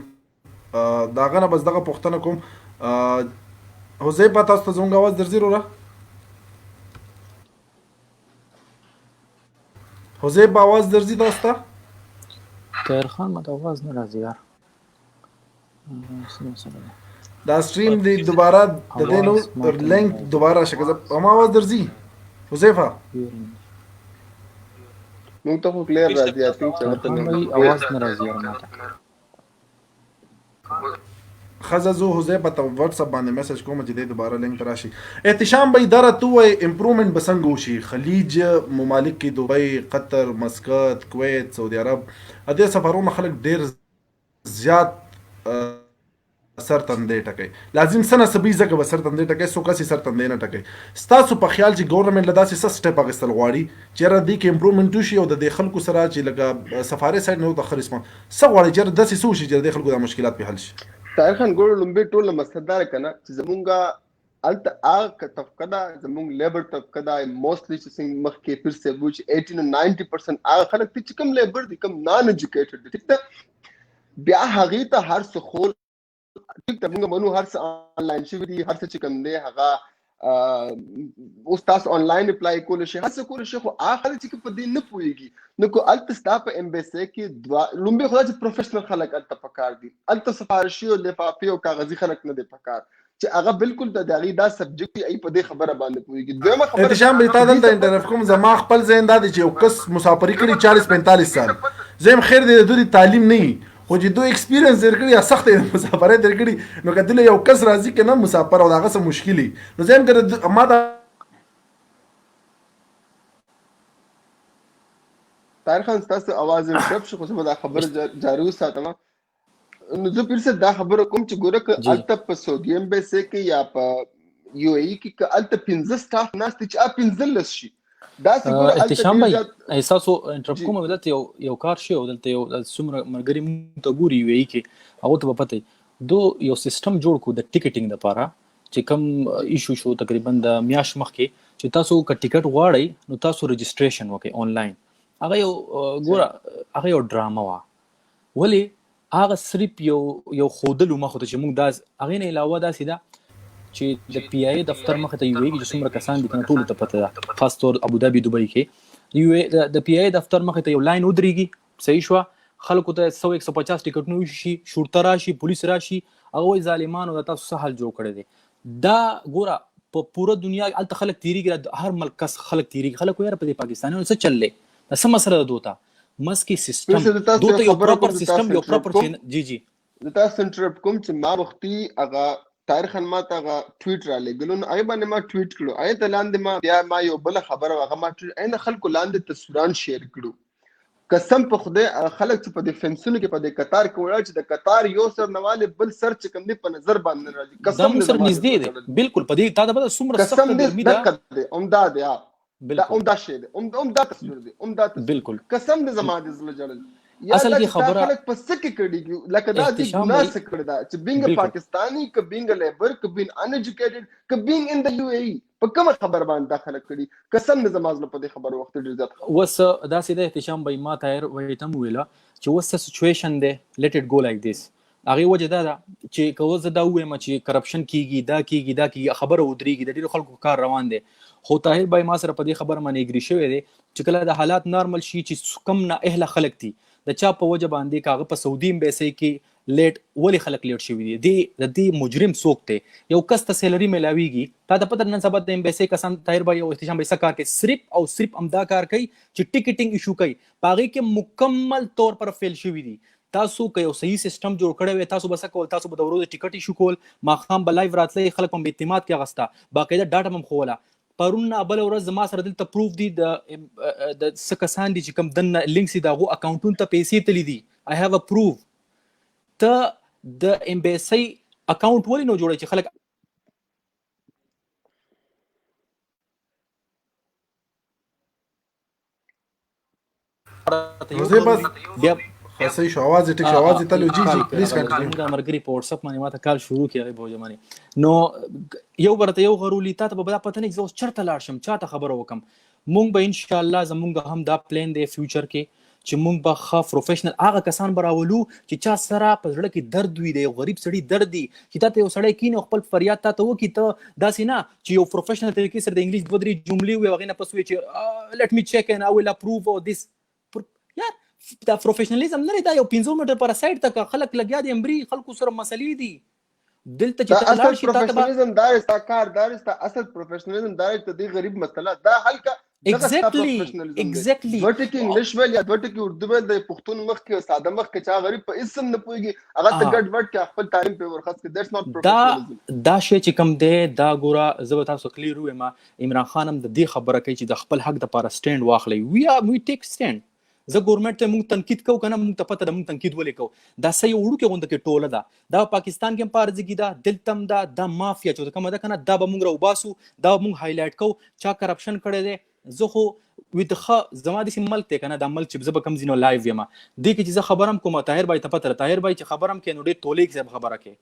Speaker 1: داغه نه بس دغه پوښتنه کوم حذیفه تاسو ته زموږ आवाज درځي وروره حذیفه आवाज درځي تاسو ته
Speaker 3: طاهر خان ماته आवाज نه راځي یار
Speaker 1: دا سټریم دی دوباره د دې نو لینک دوباره شکه هم आवाज درځي حذیفه
Speaker 2: مونږ ته خو کلیر راځي I think
Speaker 3: چې आवाज نه راځي ماته
Speaker 1: خزه زو حذیفه ته واتس اپ باندې میسج کوم چې دې دوباره لینک راشي احتشام به اداره توه امپروومنت بسنګ وشي خلیج ممالک کې دوبۍ قطر مسقط کویت سعودي عرب دې سفرونه خلک ډیر زیات سر تندې ټکي لازم سنه سبي زګه به سر تندې ټکي سو کسي سر تندې نه ټکي ستاسو په خیال چې ګورنمنت لدا سي سټپ اغستل غواړي چې را دي کې امپروومنت وشي او د خلکو سره چې لګه سفارت سایډ نو د خرسمه سو غواړي چې د سي سو شي چې د خلکو د مشکلات په حل شي
Speaker 2: طاهر خان ګور لومبي ټول مستدار کنه چې زمونږه الته اګه طبقه زمونږ لیبر طبقه دا موستلی چې څنګه مخ کې پھر سے بوچ 80 90% اګه خلک چې کم لیبر دي کم نان ایجوکیټډ دي ټیک ده بیا هغه ته هر څه خول ټیک ته موږ منو هر څه آنلاین شوی دي هر څه چې کوم دی هغه اوس تاسو آنلاین اپلای کول شي هر څه کول شي خو اخر چې په دې نه پويږي نو کو الته ستا په امبیسي کې لومبي خو چې پروفیشنل خلک الته پکار دي الته سفارشي او لفافي او کاغذي خلک نه دي پکار چې هغه بالکل د دغه دا سبجیکټ ای په دې خبره باندې پويږي دویمه خبره
Speaker 1: احتشام به تاسو د انټرنیټ کوم زما خپل ذهن دا دي چې یو کس مسافري کړي 40 45 سال زم خیر دې د دوی تعلیم نه خو چې دوی ایکسپیرینس درکړي یا سخت مسافرت درکړي نو کله یو کس راځي کنه مسافر او داغه سم مشکلي نو زم کړه ما دا
Speaker 2: طاهر خان تاسو आवाज ورکړ شو خو دا خبره جاری وساتم نو زه پیر څه دا خبره کوم چې ګوره ک الته په سعودي امبیسي کې یا په یو ای کې ک الته 15 سټاف ناست چې 15 شي دا څنګه
Speaker 3: احتشام بھائی احساسو انټرپ کوم ودلته یو کار شي ودلته یو څومره مرګري ته ګوري وی کې هغه ته پته دو یو سیستم جوړ کو د ټیکټینګ لپاره چې کوم ایشو شو تقریبا د میاش مخ کې چې تاسو ک ټیکټ غواړئ نو تاسو رجسټریشن وکړئ آنلاین هغه یو ګوره هغه یو ډراما وا ولی هغه صرف یو خودلو مخ ته چې موږ دا هغه نه علاوه دا سیده چې د پی آی دفتر مخ ته یو چې څومره کسان دي کنه ټول ته پته ده خاص طور ابو ظبي دوبۍ کې یو د پی آی دفتر مخ ته یو لاین ودرېږي صحیح شو خلکو ته 150 ټیکټونه وشي، شورته راشي، پولیس راشي، هغه وایي ظالمانو دا تاسو څه حل جوړ کړی دی. دا ګوره په پوره دنیا هلته خلک تېرېږي، هر ملک کس خلک تېرېږي، خلک وایي یاره په دې پاکستانیانو څه چل دی، دا څه مسله ده دوته مسکې سیسټم دوته یو پراپر سیسټم یو پراپر جی
Speaker 2: د تاسو انټرپټ کوم چې ما وختي هغه طاهر خان ما ته هغه ټویټ را لېږلو، نو هغې باندې ما ټویټ کړو، هغې ته لاندې ما بیا ما یو بله خبره هغه ما ټویټ هغې نه خلکو لاندې تصویران شیر کړو. قسم په خدای خلک چې په دې فنسونو کې په دې قطار کې ولاړ چې د قطار یو سر نه والې بل سر چې کوم دی په نظر باندې نه راځي، قسم
Speaker 3: دې سر نږدې دی بالکل په دې تا ته پته څومره سخته ګرمي ده،
Speaker 2: قسم دې عمده دی دا عمده شی دی، عمده تصویر دی، عمده تصویر
Speaker 3: بالکل
Speaker 2: قسم دې زما دې زړه جړل.
Speaker 3: اصل کې خبره
Speaker 2: خلک په څه کې کړي لکه دا دې ګناه څه کړی دا چې بینګ پاکستانی که بینګ لیبر که بینګ ان ایجوکیټډ که بینګ ان د یو ای په کومه خبر باندې دا خلک کړي، قسم دې زما زړه په دې خبره وخت ډېر زیات
Speaker 3: وس دا سیده احتشام بای ما طاهر وایي تم ویله چې وس سچويشن دی لیټ اټ گو لایک دیس. هغه وجه دا چې کوم زه دا وایم چې کرپشن کیږي دا خبره ودرېږي، د ډیرو خلکو کار روان دی. خو طاهر بای ما سره په دې خبره باندې اګری شوی دی چې کله د حالات نارمل شي چې کم نه اهله خلک دي د چا په وجه باندې کاغه په سعودي امبیسي کې لیټ ولی خلک لیټ شوی دي د دې مجرم څوک دی، یو کس ته سیلري ملاویږي تا د پته نن سبا د امبیسي کسان طاهر بای او احتشام بای کار کوي صرف امدا کار کوي چې ټیکټینګ ایشو کوي، پاغي کې مکمل طور پر فیل شوی دي. تاسو که یو صحیح سیستم جوړ کړی وي تاسو بس کول، تاسو به د ورځې ټیکټ ایشو کول، ماښام به لایو راتلی، خلک په اعتماد کې اغسته، باقاعده ډاټا هم خوله. پرون بل ورځ زما سره دلته پروف دي د څه کسان دي چې کوم دنه لینکس دي دغه اکاونټونو ته پیسې تللی دي. I have a proof. ته د امبیسي اکاونټ ولې نو جوړی چې خلک
Speaker 1: بیا صحیح شو आवाज ټیک شو आवाज تلو جی پلیز کنټینیو.
Speaker 3: دا مرګري په واتس اپ باندې ماته کال شروع کیږي بوجه باندې نو یو برته یو غرولي تا ته به پته نه زو چرته لاړ شم چاته خبر وکم. مونږ به ان شاء الله زمونږ هم دا پلان دی فیوچر کې چې مونږ به ښه پروفیشنل هغه کسان براولو چې چا سره په زړه کې درد وي، د غریب سړي درد دی چې تا ته یو سړی کینو خپل فریاد تا ته وکړي، ته داسې نه چې یو پروفیشنل طریقې سره د انګلیش دوه درې جملې وي هغې نه پس وي چې لیټ می چیک ان آئی ویل اپروو او دیس. یار دا پروفیشنالیزم نه دی، دا یو 500 میټر پر سایډ ته خلک لګیا دي امبري خلکو سره مسلې دي دلته چې ته لاړ شي.
Speaker 2: پروفیشنالیزم دا استا کار دا استا اصل پروفیشنالیزم دا ته دی غریب مسله دا حل کا
Speaker 3: exactly
Speaker 2: ورته کې انګلیش ویل یا ورته کې اردو ویل د پښتون مخ کې ساده مخ کې چا غریب په اسم نه پويږي هغه ته ګډ وډ کې خپل تعلیم په ورخص کې دیټس ناٹ پروفیشنالیزم. دا
Speaker 3: شی چې کوم دی دا ګوره زه به تاسو کلیر وایم عمران خان هم د دې خبره کوي چې د خپل حق د لپاره سټینډ واخلي. وی ټیک سټینډ. زه ګورنمنت ته مونږ تنقید کوو کنه مونږ ته پته ده مونږ تنقید ولې کوو، دا صحیح وړو کې غونډه کې ټوله ده دا پاکستان کې هم پارځګي ده دلتم دا مافیا چې کومه ده کنه دا به مونږ راوباسو دا مونږ هایلایټ کوو چا کرپشن کړی دی. زه خو ویدخه زما د سیم ملک ته کنه د ملک چې زه به کم زینو لایو یم دې کې چې زه خبرم کوم طاهر بای ته پته طاهر بای چې خبرم کې نو ډېر تولې کې خبره کې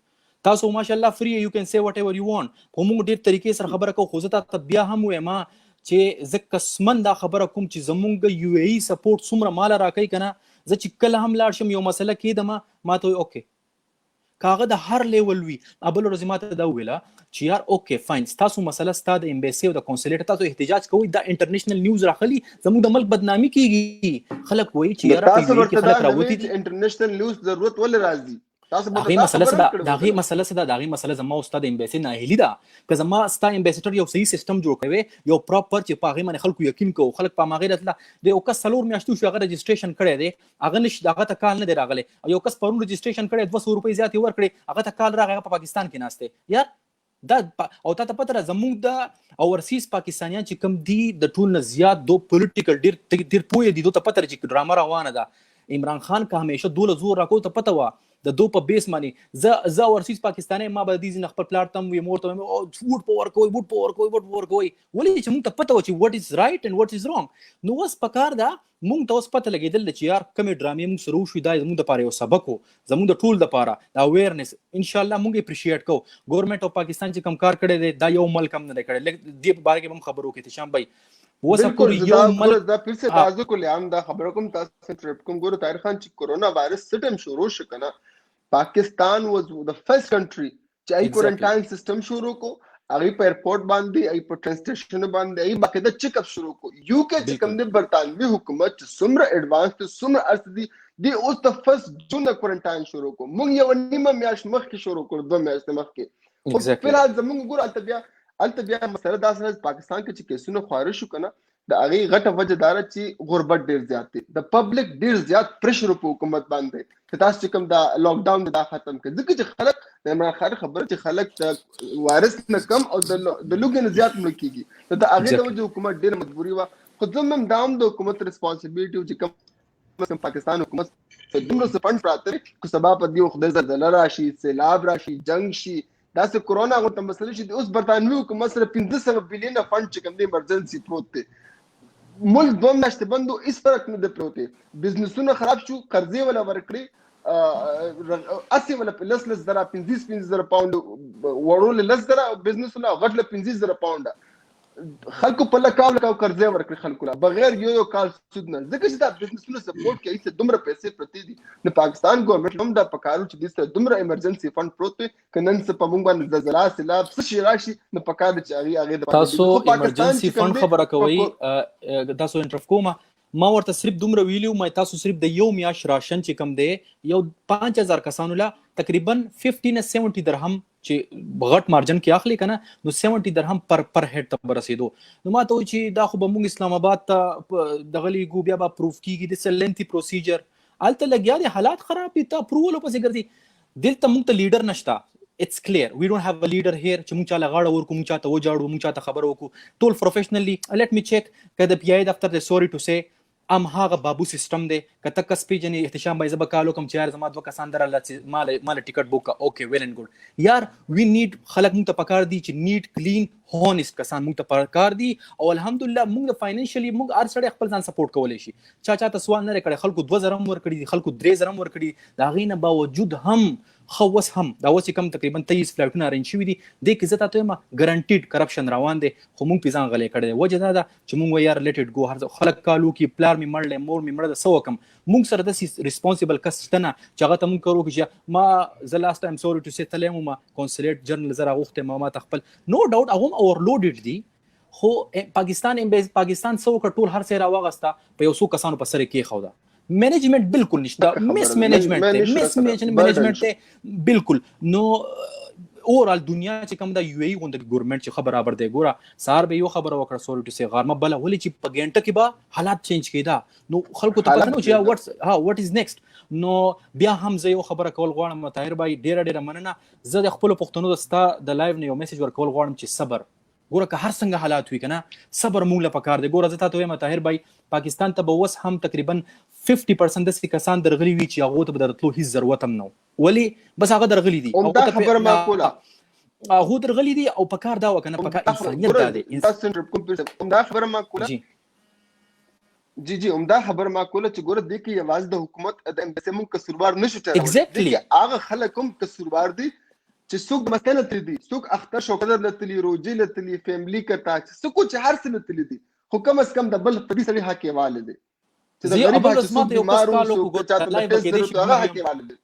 Speaker 3: تاسو ماشاءالله فری یو کین سی واټ ایور یو وانټ خو مونږ ډېر طریقې سره خبره کوو. خو زه ته بیا هم وایم چې زه قسمن دا خبره کوم چې زمونږ یو ای سپورټ څومره مال راکوي کنه زه چې کله هم لاړ شم یو مسله کېدم ما ته اوکې کاغه د هر لیول وي ابل ورځ ما ته دا ویله چې یار اوکې فاین تاسو مسله ستا د امبیسي او د کنسولیټ تاسو احتجاج کوئ دا انټرنیشنل نیوز راخلي زموږ د ملک بدنامي کیږي خلک وایي چې یار په دې کې خلک راوتی دي
Speaker 2: انټرنیشنل نیوز ضرورت ولې راځي
Speaker 3: داغه مسله صدا داغه مسله زما استاد امبیسي نه هلی دا که زما ستا امبیسیډر یو صحیح سیستم جوړ کوي یو پراپر چې پاغه من خلکو یقین کو خلک په ماغه راتله د یو کس سلور میاشتو شو هغه رجسټریشن کړی دی هغه نش دغه ته کال نه دی راغلی یو کس پرون رجسټریشن کړی 200 روپۍ زیات ورکړي هغه ته کال راغی په پاکستان کې ناشته یار دا او ته پته زموږ د اورسیز پاکستانیان چې کم دي د ټول نه زیات دو پولیټیکل ډیر پوی دي دوی ته پته چې ډراما روانه ده عمران خان که همیشه دوله زور راکو ته پته و د دو په بیس باندې زه ورسیز پاکستاني ما به دې خپل پلاټ تم وي مور ته او ووټ پاور کوي ولې چې موږ ته پته و چې وات از رائټ اند وات از رانګ نو وس پکار دا موږ ته اوس پته لګیدل چې یار کومې ډرامې موږ سره وشو دا زموږ د پاره یو سبق وو زموږ د ټول د پاره دا اویرنس ان شاء الله موږ اپریشیټ کوو ګورنمنت اف پاکستان چې کم کار کړی دی دا یو ملک هم نه کړی دې باره کې هم خبرو کې تشام بھائی
Speaker 2: بالکل یو ملک دا پھر سے تاسو کو لیام دا خبرو کوم تاسو ټریپ کوم ګورو طاهر خان چې کورونا وایرس سټم شروع شکنه پاکستان was the first country چې کوارنټاین سیستم شروع کو هغه په ایرپورټ باندې هغه په ټرین سټیشن باندې هغه باقاعده چیک اپ شروع کو یو کې چې کوم د برتانوي حکومت څومره ایڈوانس ته څومره ارسدي دی اوس د فرست جون کوارنټاین شروع کو موږ یو نیمه میاشت مخکې شروع کړو 2 میاشتې مخکې په حال زموږ ګور البته بیا مسله دا سره پاکستان کې چې کیسونه خواره شو کنه د هغه غټه وجه دار چې غربت ډیر زیات دی د پبلک ډیر زیات پریشر په حکومت باندې چې تاسو کوم دا لاک ډاون دا ختم کړي ځکه چې خلک د عمران خان خبره چې خلک د وایرس نه کم او د لوګي نه زیات مړ کیږي د هغه د وجه حکومت ډیر مجبوری و خو زموږ دام د حکومت ریسپانسیبিলিټي چې کوم پاکستان حکومت دومره سپند پراته کو سبب دی خدای زلزلہ راشي سیلاب راشي جنگ شي دا سه کورونا غو ته مسله چې اوس برتانوي حکومت سره 1500 بلین فند چې کوم دی ایمرجنسي پروت دی ملک 2 میاشتې بندو هیڅ فرق نه دی پروت بزنسونه خراب شو قرضې ولا ورکړي اسی ولا پلس زرا 15 پاوند وړول لس زرا بزنسونه غټ له 15 پاوند خلکو په لکاو قرضې ورکړي خلکو لا بغیر یو کال سود نه ځکه چې دا بزنسونه سپورټ کوي چې دومره پیسې پرتی دي نو پاکستان ګورنمنت هم دا پکارو چې د دومره ایمرجنسي فند پروت وي کنن څه په موږ باندې زلزلہ سیلاب څه شي راشي نو پکار چې هغه د
Speaker 5: تاسو ایمرجنسي فند خبره کوي تاسو انټرف کومه ما ورته صرف دومره ویلیو مې تاسو صرف د یو میاش راشن چې کم دی یو 5000 کسانو لا تقریبا 50 نه 70 درهم چې غټ مارجن کې اخلي کنه نو 70 درهم پر هډ ته برسېدو نو ما ته چې دا خو به موږ اسلام آباد ته دغلی ګو بیا به پروف کیږي د سلنتی پروسیجر الته لګیا دي حالات خراب دي ته اپروول پسې ګرځي دلته موږ ته لیډر نشتا it's clear we don't have a leader here چې موږ چاله غاړه ورکو موږ چاته وجاړو موږ چاته خبر وکړو ټول پروفیشنلی let me check کده پی آی دفتر ته sorry to say ام هاغه بابو سیستم دی کته کس پیجنې احتشام بای زبا کالو کم چار زما 2 کسان در الله مال ټیکټ بوک اوکے ویل اینڈ ګډ یار وی نیډ خلک موږ ته پکار دي چې نیټ کلین هونست کسان موږ ته پکار دي او الحمدلله موږ د فاینانشلی موږ هر سړی خپل ځان سپورټ کولای شي چا ته سوال نه کړي خلکو 2000 ور کړي خلکو 3000 ور کړي دا غینه باوجود هم خوس هم دا اوس کم تقریبا 23 فلایټونه ارینج شوي دي د کې زته ته ما ګارانټیډ کرپشن روان دي خو موږ پیزان غلې کړي وجه دا چې موږ یار لیټډ گو هر خلک کالو کې پلار می مړل مور می مړ د سو کم موږ سره د ریسپانسیبل کسټنه چې هغه ته موږ کرو چې ما ز لاست ټایم سوري ټو سي تلم ما کنسولیټ جنرال زرا غوخته ما تخپل نو ډاوټ هغه اورلودډ دي خو پاکستان سو کټول هر څه راوغستا په یو څو کسانو په سره کې خودا مینجمنت بالکل نشته مس مینجمنت بالکل نو اورال دنیا چې کوم د یو ای غوند ګورنمنت چې خبر برابر دی ګوره سار به یو خبر وکړه سوري ټو سي غارمه بل ولې چې په ګنټه کې به حالات چینج کیدا نو خلکو ته پته نو چې وات از نیکست نو بیا هم زه یو خبره کول غواړم طاهر بھائی ډیره مننه زه د خپل پښتنو د لایو نه یو میسج ورکول غواړم چې صبر ګوره که هر څنګه حالات وي کنه صبر موږ له پکار دی ګوره زه ته وایم طاهر بھائی پاکستان ته به وس هم تقریبا 50% د کسان درغلي وي چې هغه ته درتلو هیڅ ضرورت هم نه ولی بس هغه درغلي دي
Speaker 2: او دا خبر ما کوله
Speaker 5: هغه درغلي دي او پکار دا وکنه پکار انسانیت دا دی
Speaker 2: دا خبر ما کوله جی عمده خبر ما کوله چې ګوره د کې आवाज د حکومت د امبسی مون قصوروار نشو ټاکل هغه خلک هم قصوروار دي چې څوک مسله تل دي څوک اختر شو کده لتلی روجي لتلی فیملی کتا څوک چې هر څه لتلی دي خو کم از کم د بل طبي سړي حقیواله دي چې د غریب حاجت یو کال کو ګوت لای بکې دي هغه حقیواله دي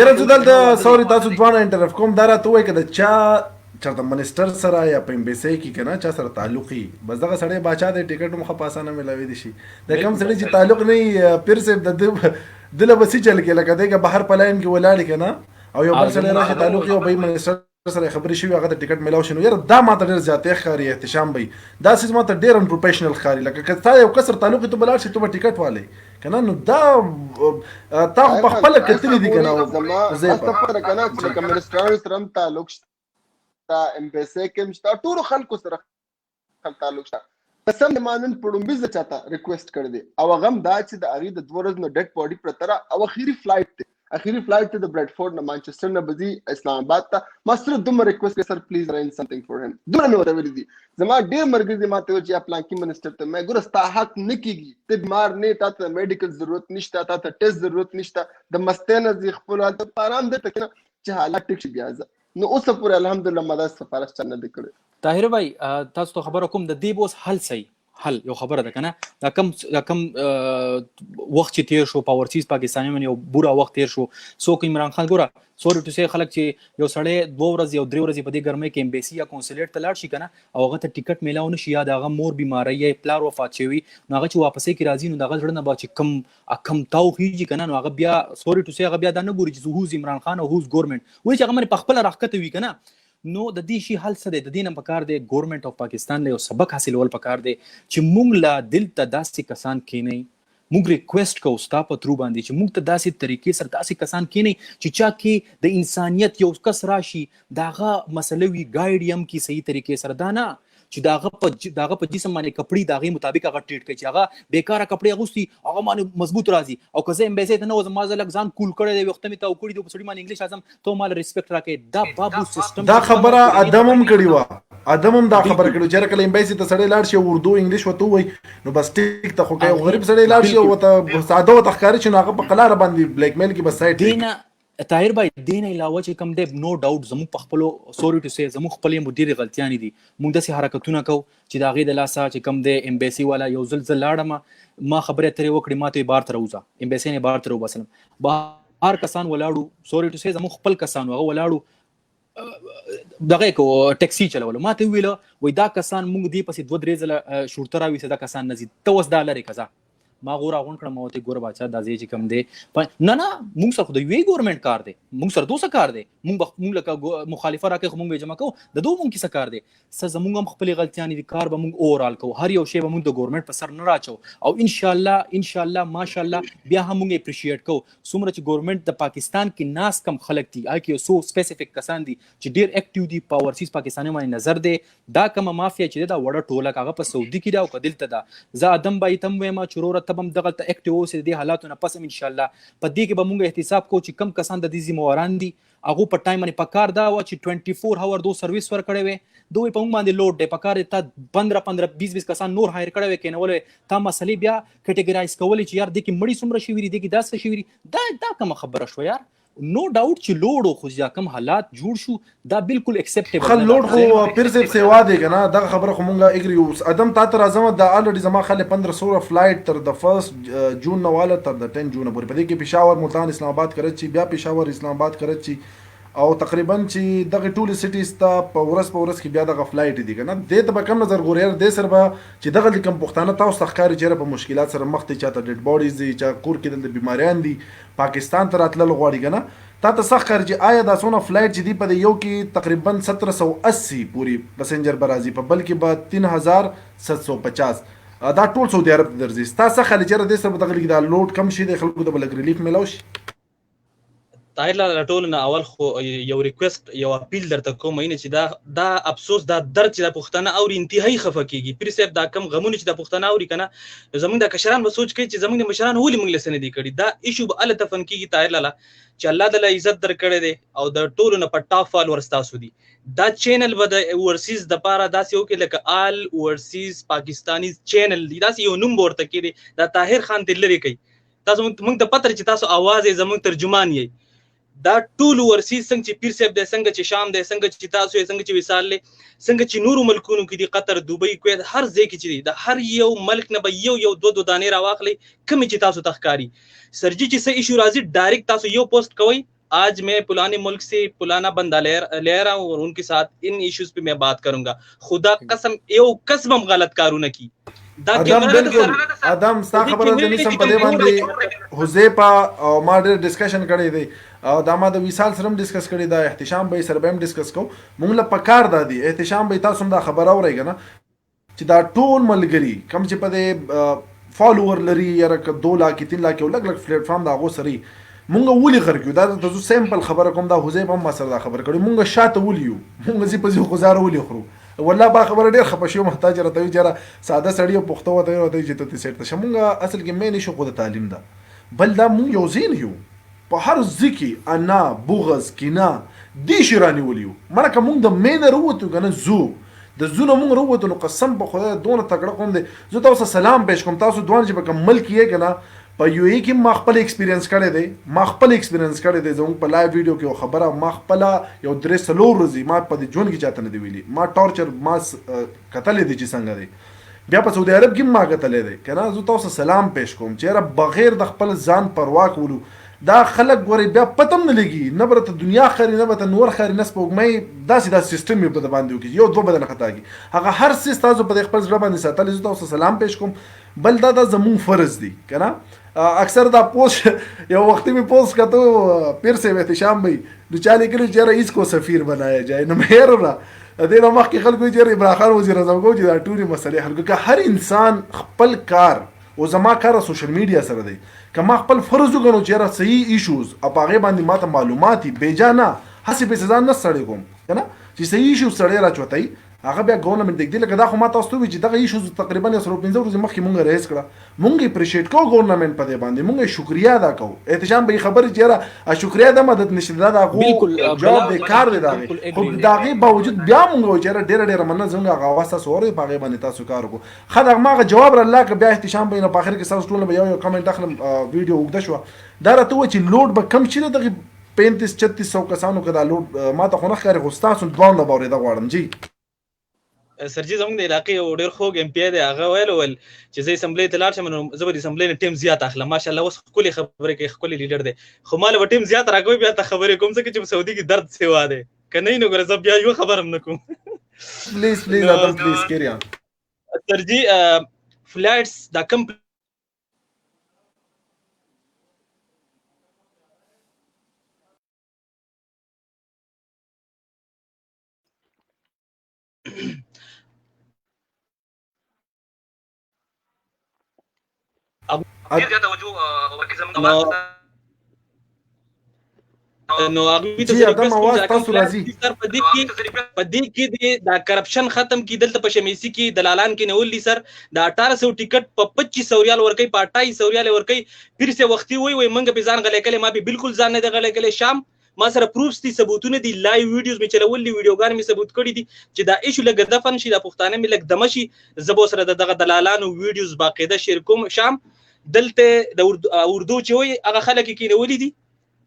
Speaker 1: یره زدل د سوري تاسو ځوان انټرف کوم دارا ته وای کده چرته منسٹر سره یا په امبسی کې کنه چا سره تعلقي بس دغه سړی باچا د ټیکټ مخه پاسانه ملاوي دي شي د کم سړی چې تعلق نه پیر سه د دله بسې چل کې لکه دغه بهر پلاین کې ولاړ کنه او یو بل سره راځي تعلق یو به منسټر سره خبرې شوی هغه د ټیکټ ملاو شنو یاره دا ماته ډیر زیاتې ښکاري احتشام به دا سیس ماته ډیر ان پروفیشنل ښکاري لکه کته یو کسر تعلق ته بلار شي ته ټیکټ والی کنه نو دا تا په خپل کتلی دي کنه
Speaker 2: زه په پر کنه چې کمنستر سره تعلق شته امبسی کې مشته ټول خلکو سره خپل تعلق شته قسم مانن پړم به چاته ریکوست کړ دي او غم دا چې د اغي د دورز نو ډیډ باډي پر تر او اخیری فلایټ اخیری فلایټ ته د برډفورد نه مانچستر نه بزي اسلام آباد ته ماستر دومره ریکوست کوي سر پلیز ارینج سمثینګ فور هیم دومره نو ورته دي زما ډیر مرګ دي ماته چې پلان کې منسٹر ته مې ګور ستا حق نه کیږي ته بیمار نه ته میډیکل ضرورت نشته ته ټیسټ ضرورت نشته د مستنه زی خپل حالت آرام دې ته چې حالات ټیک شي بیا نو اوس پورې الحمدلله مدد سفارش چنه دکړي
Speaker 5: طاهر بھائی تاسو ته خبر کوم د دې بوس حل صحیح حل یو خبره ده کنه دا کم وخت چې تیر شو په اورسیز پاکستاني یو بورا وخت تیر شو څوک عمران خان ګوره سوري ټو سي خلک چې یو سړی 2 ورځې او 3 ورځې په دې ګرمۍ کې امبیسي یا کنسولیټ ته لاړ شي کنه او هغه ته ټیکټ میلاو نشي یا د هغه مور بیماری یا پلار وفات شوی نو هغه چې واپسې کې راځي نو دغه ځړنه با چې کم تاو خيږي کنه نو هغه بیا سوري ټو سي هغه بیا دا نه ګوري چې هوز عمران خان او هوز ګورنمنت وایي چې هغه مې په خپل راخته وی کنه نو د دې شي حل څه دی د دې نه پکار دی ګورنمنت اف پاکستان له یو سبق حاصلول پکار دی چې مونږ لا دل ته داسې کسان کینی موږ ریکوست کوو ستا په ترو باندې چې موږ ته داسې طریقې سره داسې کسان کینی چې چا کې د انسانیت یو کس راشي داغه مسله وی ګایډ یم کی صحیح طریقې سره دا نه چې داغه په جسم باندې کپړې داغه مطابق هغه ټریټ کوي چې هغه بیکاره کپړې اغوستي هغه باندې مضبوط راځي او که زه امبیسي ته نه وځم ما زلک ځان کول کړی دی وخت می ته وکړی دی په سړي باندې انګلیش اعظم ته مال ریسپیکټ راکې دا بابو سیستم
Speaker 1: دا خبره ادمم کړی و ادمم دا خبره کړو چې کله امبیسي ته سړی لاړ شي اردو انګلیش وته وای نو بس ټیک ته خو کوي غریب سړی لاړ شي وته ساده و تخکاری چې ناغه په قلار باندې بلیک میل کې بس سایت
Speaker 5: دینه طاهر بھائی دین علاوه چې کم دی نو ډاوټ زموږ په خپل سوري ټو سي زموږ خپل مدیر غلطیاں دي موږ داسې حرکتونه کو چې دا غي د لاسه چې کم دی امبیسي والا یو زلزل لاړم ما خبره ترې وکړې ما ته بار تر وځه امبیسي نه بار تر وبسلم بهر کسان ولاړو سوري ټو سي زموږ خپل کسان هغه ولاړو دغه کو ټیکسي چلول ما ته ویل وای دا کسان موږ دی پسې 2-3 ځله شورترا وې صدا کسان نزيد توس $1 کزا ما غورا غون کړم او ته ګور بچا د ځای چې کم دی نه موږ سره د وی ګورنمنت کار دی موږ سره دوسه کار دی موږ لکه مخالفه راکې موږ جمع کو د دوه موږ کیسه کار دی س زموږ هم خپل غلطیاں دي کار به موږ اورال کو هر یو شی به موږ د ګورنمنت په سر نه راچو او ان شاء الله ماشاءالله بیا هم موږ اپریشیټ کو څومره چې ګورنمنت د پاکستان کې ناس کم خلک دي اکی سو سپیسیفیک کسان دي چې ډیر اکټیو دي پاورسیز پاکستاني باندې نظر دی دا کوم مافیا چې دا وړه ټوله کاغه په سعودي کې دا او کدلته دا زه ادم بای تم ما چرور تبم دغه اکټیو اوس دې حالاتونه پس ان شاء الله په دې کې به موږ احتساب کو چې کم کسان د دې ذمہواران دي هغه په ټایم باندې پکار دا و چې 24 هاور دو سرویس ور کړی وي دوی په موږ باندې لوډ دی پکار ته 15 20 کسان نور هایر کړی وي کینول تا مسلې بیا کټګورایز کول چې یار د کې مړی سمره شي وری د کې 10 شي وری دا کوم خبره شو یار نو ډاوټ چې لوډ خو ځا کم حالات جوړ شو دا بالکل اکسپټیبل
Speaker 1: خل لوډ خو پیر سیوا دی کنه دا خبره خو مونږه اګری اوس ادم تا تر اعظم دا الریډي زما خل 1500 فلایټ تر د 1 جون نواله تر د 10 جون پورې پدې کې پېښور ملتان اسلام آباد کراچي بیا پېښور اسلام آباد کراچي او تقریبا چې دغه ټول سټیز ته په ورځ کې بیا دغه فلایټ دي کنه د ته به کم نظر ګوریر د سر به چې دغه کم پښتانه تاسو تخکاری چیرې په مشکلات سره مخ ته چاته ډیډ باډیز دي چې کور کې د بیماریان دي پاکستان ته راتلل غواړي کنه تا ته سخت کار چې آیا دا سونه فلایټ چې دی په یو کې تقریبا 1780 پوری پسنجر برازي په بلکې به 3750 دا ټول سعودي عرب درځي تاسو خلک چیرې د سر په دغه کې دا لوډ کم شي د خلکو د بلګ ریلیف ملو شي
Speaker 4: طاهر لا ټول نه اول خو یو ریکوست یو اپیل درته کوم چې دا افسوس دا درد چې د پښتنه او انتهایی خفه کیږي پیر صاحب دا کم غمونه چې د پښتنه او کنه زمونږ د کشران به سوچ کوي چې زمونږ د مشران ولې موږ لسنه دي کړي دا ایشو به ال تفن کیږي طاهر لاله چې الله تعالی عزت درکړي دي او د ټولو نه په ټاپ فال ورستاسو دي دا چینل به د اورسیز د پاره داسې یو کې لکه آل اورسیز پاکستانی چینل دی داسې یو نوم ورته کړي دا طاهر خان تلری کوي تاسو موږ ته پتر چې تاسو आवाज زمونږ ترجمان یې دا ټول ورسیز څنګه چې پیر صاحب د څنګه چې شام د څنګه چې تاسو څنګه چې وصال له څنګه چې نورو ملکونو کې دي قطر دوبۍ کویت هر ځای کې چې دي د هر یو ملک نه به یو دو دانې راواخلي کم چې تاسو تخکاری سرجی چې څه ایشو راځي ډایرکټ تاسو یو پوسٹ کوي आज मैं पुराने मुल्क से पुराना बंदा ले रहा हूँ और उनके साथ इन इश्यूज पे मैं बात करूंगा खुदा कसम यो कसम गलत कारू न की
Speaker 1: ادم ستا خبره د نسم په دی باندې حذیفه او ما ډېر ډسکشن کړی دی او دا ما د وصال سره هم ډسکس کړی دا احتشام به سره هم ډسکس کو مونږ له پکار دادی احتشام به تاسو دا خبره اورئ کنه چې دا ټول ملګری کم چې په دی فالوور لري یا 2 लाख 3 लाख یو لګ پلیټ فارم دا غو سری مونږ ولي غرګو دا د سیمپل خبره کوم دا حذیفه هم سره دا خبر کړی مونږ شاته ولیو مونږ زی په غزار ولي خرو والله با خبره ډیر خپشیو محتاج راته وی جره ساده سړی او پښتو وته وته چې ته سیټ شمونږه اصل کې مې نشو خو د تعلیم ده بل دا مونږ یو زین یو په هر ځکه انا بغض کینا دی شرانی ولیو مرکه مونږ د مین وروته کنه زو د زونه مونږ وروته نو قسم په خدای دونه تکړه کوم دی زه تاسو سلام پېښ کوم تاسو دوه چې په کمل کیه کنه په یو ای کې ما خپل ایکسپیرینس کړی دی زموږ په لایو ویډیو کې خبره ما خپل یو درې سلور ورځې ما په دې ژوند کې چاته نه دی ویلي ما ټورچر ما قتل دي چې څنګه دی بیا په سعودي عرب کې ما کتلې دی کنه زه تاسو سلام پېښ کوم چې را بغیر د خپل ځان پروا کولو دا خلک ګوري بیا پتم نه لګي نه برته دنیا خري نه برته نور خري نه سپوږمۍ داسې سیستم په باندې وکړي یو دوه بدن خطا کی هغه هر څه تاسو په خپل ځړ باندې ساتل زه تاسو سلام پېښ کوم بل دا زمون فرض دی کنه اکثر دا پوسټ یو وخت می پوسټ کته پیر سے احتشام بھائی نو چالي کړي چې رئیس کو سفیر بنایا جائے نو مهر را دې نو مخ کې خلکو چې عمران خان وزیر اعظم کو چې دا ټولي مسلې حل کړي هر انسان خپل کار او زما کار سوشل میډیا سره دی کما خپل فرض وګڼو چې را صحیح ایشوز او هغه باندې ماته معلوماتي بیجانا حسب سزان نه سړی کوم کنه چې صحیح ایشو سړی را چوتای هغه بیا ګورنمنت دګ دی لکه دا خو ما تاسو ته چې دغه ایشوز تقریبا 15 ورځې مخکې مونږ ریس کړه مونږ اپریشیټ کوو ګورنمنت په دې باندې مونږ شکریا ادا کوو احتشام به خبر چې را شکریا د مدد نشي دا غو جواب به کار دی دا خو دغه باوجود بیا مونږ چې ډېر مننه زموږ هغه واسطه سوري په هغه باندې تاسو کار وکړو خدای ما جواب را الله ک بیا احتشام به په اخر کې تاسو ټول به یو کمنټ اخلم ویډیو وګد شو دا راته و چې لوډ به کم شي دغه 35-3600 کسانو کدا لوډ ما ته خو نه ښکاري خو تاسو دوه نه باورې دا غواړم جی
Speaker 4: سرجي زموږ د علاقې یو ډېر خوږ ایم پی دی هغه ویل چې زه اسمبلی ته لاړ شم نو زه به د اسمبلی نه ټیم زیات اخلم ماشاءالله اوس ښکلې خبرې کوي ښکلی لیډر دی خو ما له به ټیم زیات راکوي بیا ته خبرې کوم ځکه چې په سعودي کې درد سیوا دی که نه نو ګوره زه بیا یو خبر هم نه کوم
Speaker 1: پلیز ادم پلیز کیری آن
Speaker 4: سرجي فلایټس دا کم نو هغه ته په دې کې دا کرپشن ختم کیدل ته په شمیسي کې دلالان کې نوللی سر دا 1800 ټیکټ په 2500 ریال ورکې په 2800 ریال ورکې پیر سے وختي وای منګه به ځان غلې کله ما به بالکل ځان نه غلې کله شام ما سره پروفز دي ثبوتونه دي لایو ویډیوز می چلولې ویډیوګان می ثبوت کړی دي چې دا ایشو لګ دفن شي د پښتانه می لګ دمشي زبو سره دغه دلالانو ویډیوز باقاعده شیر کوم شام دلته د اردو چې وای هغه خلک کې نولې دي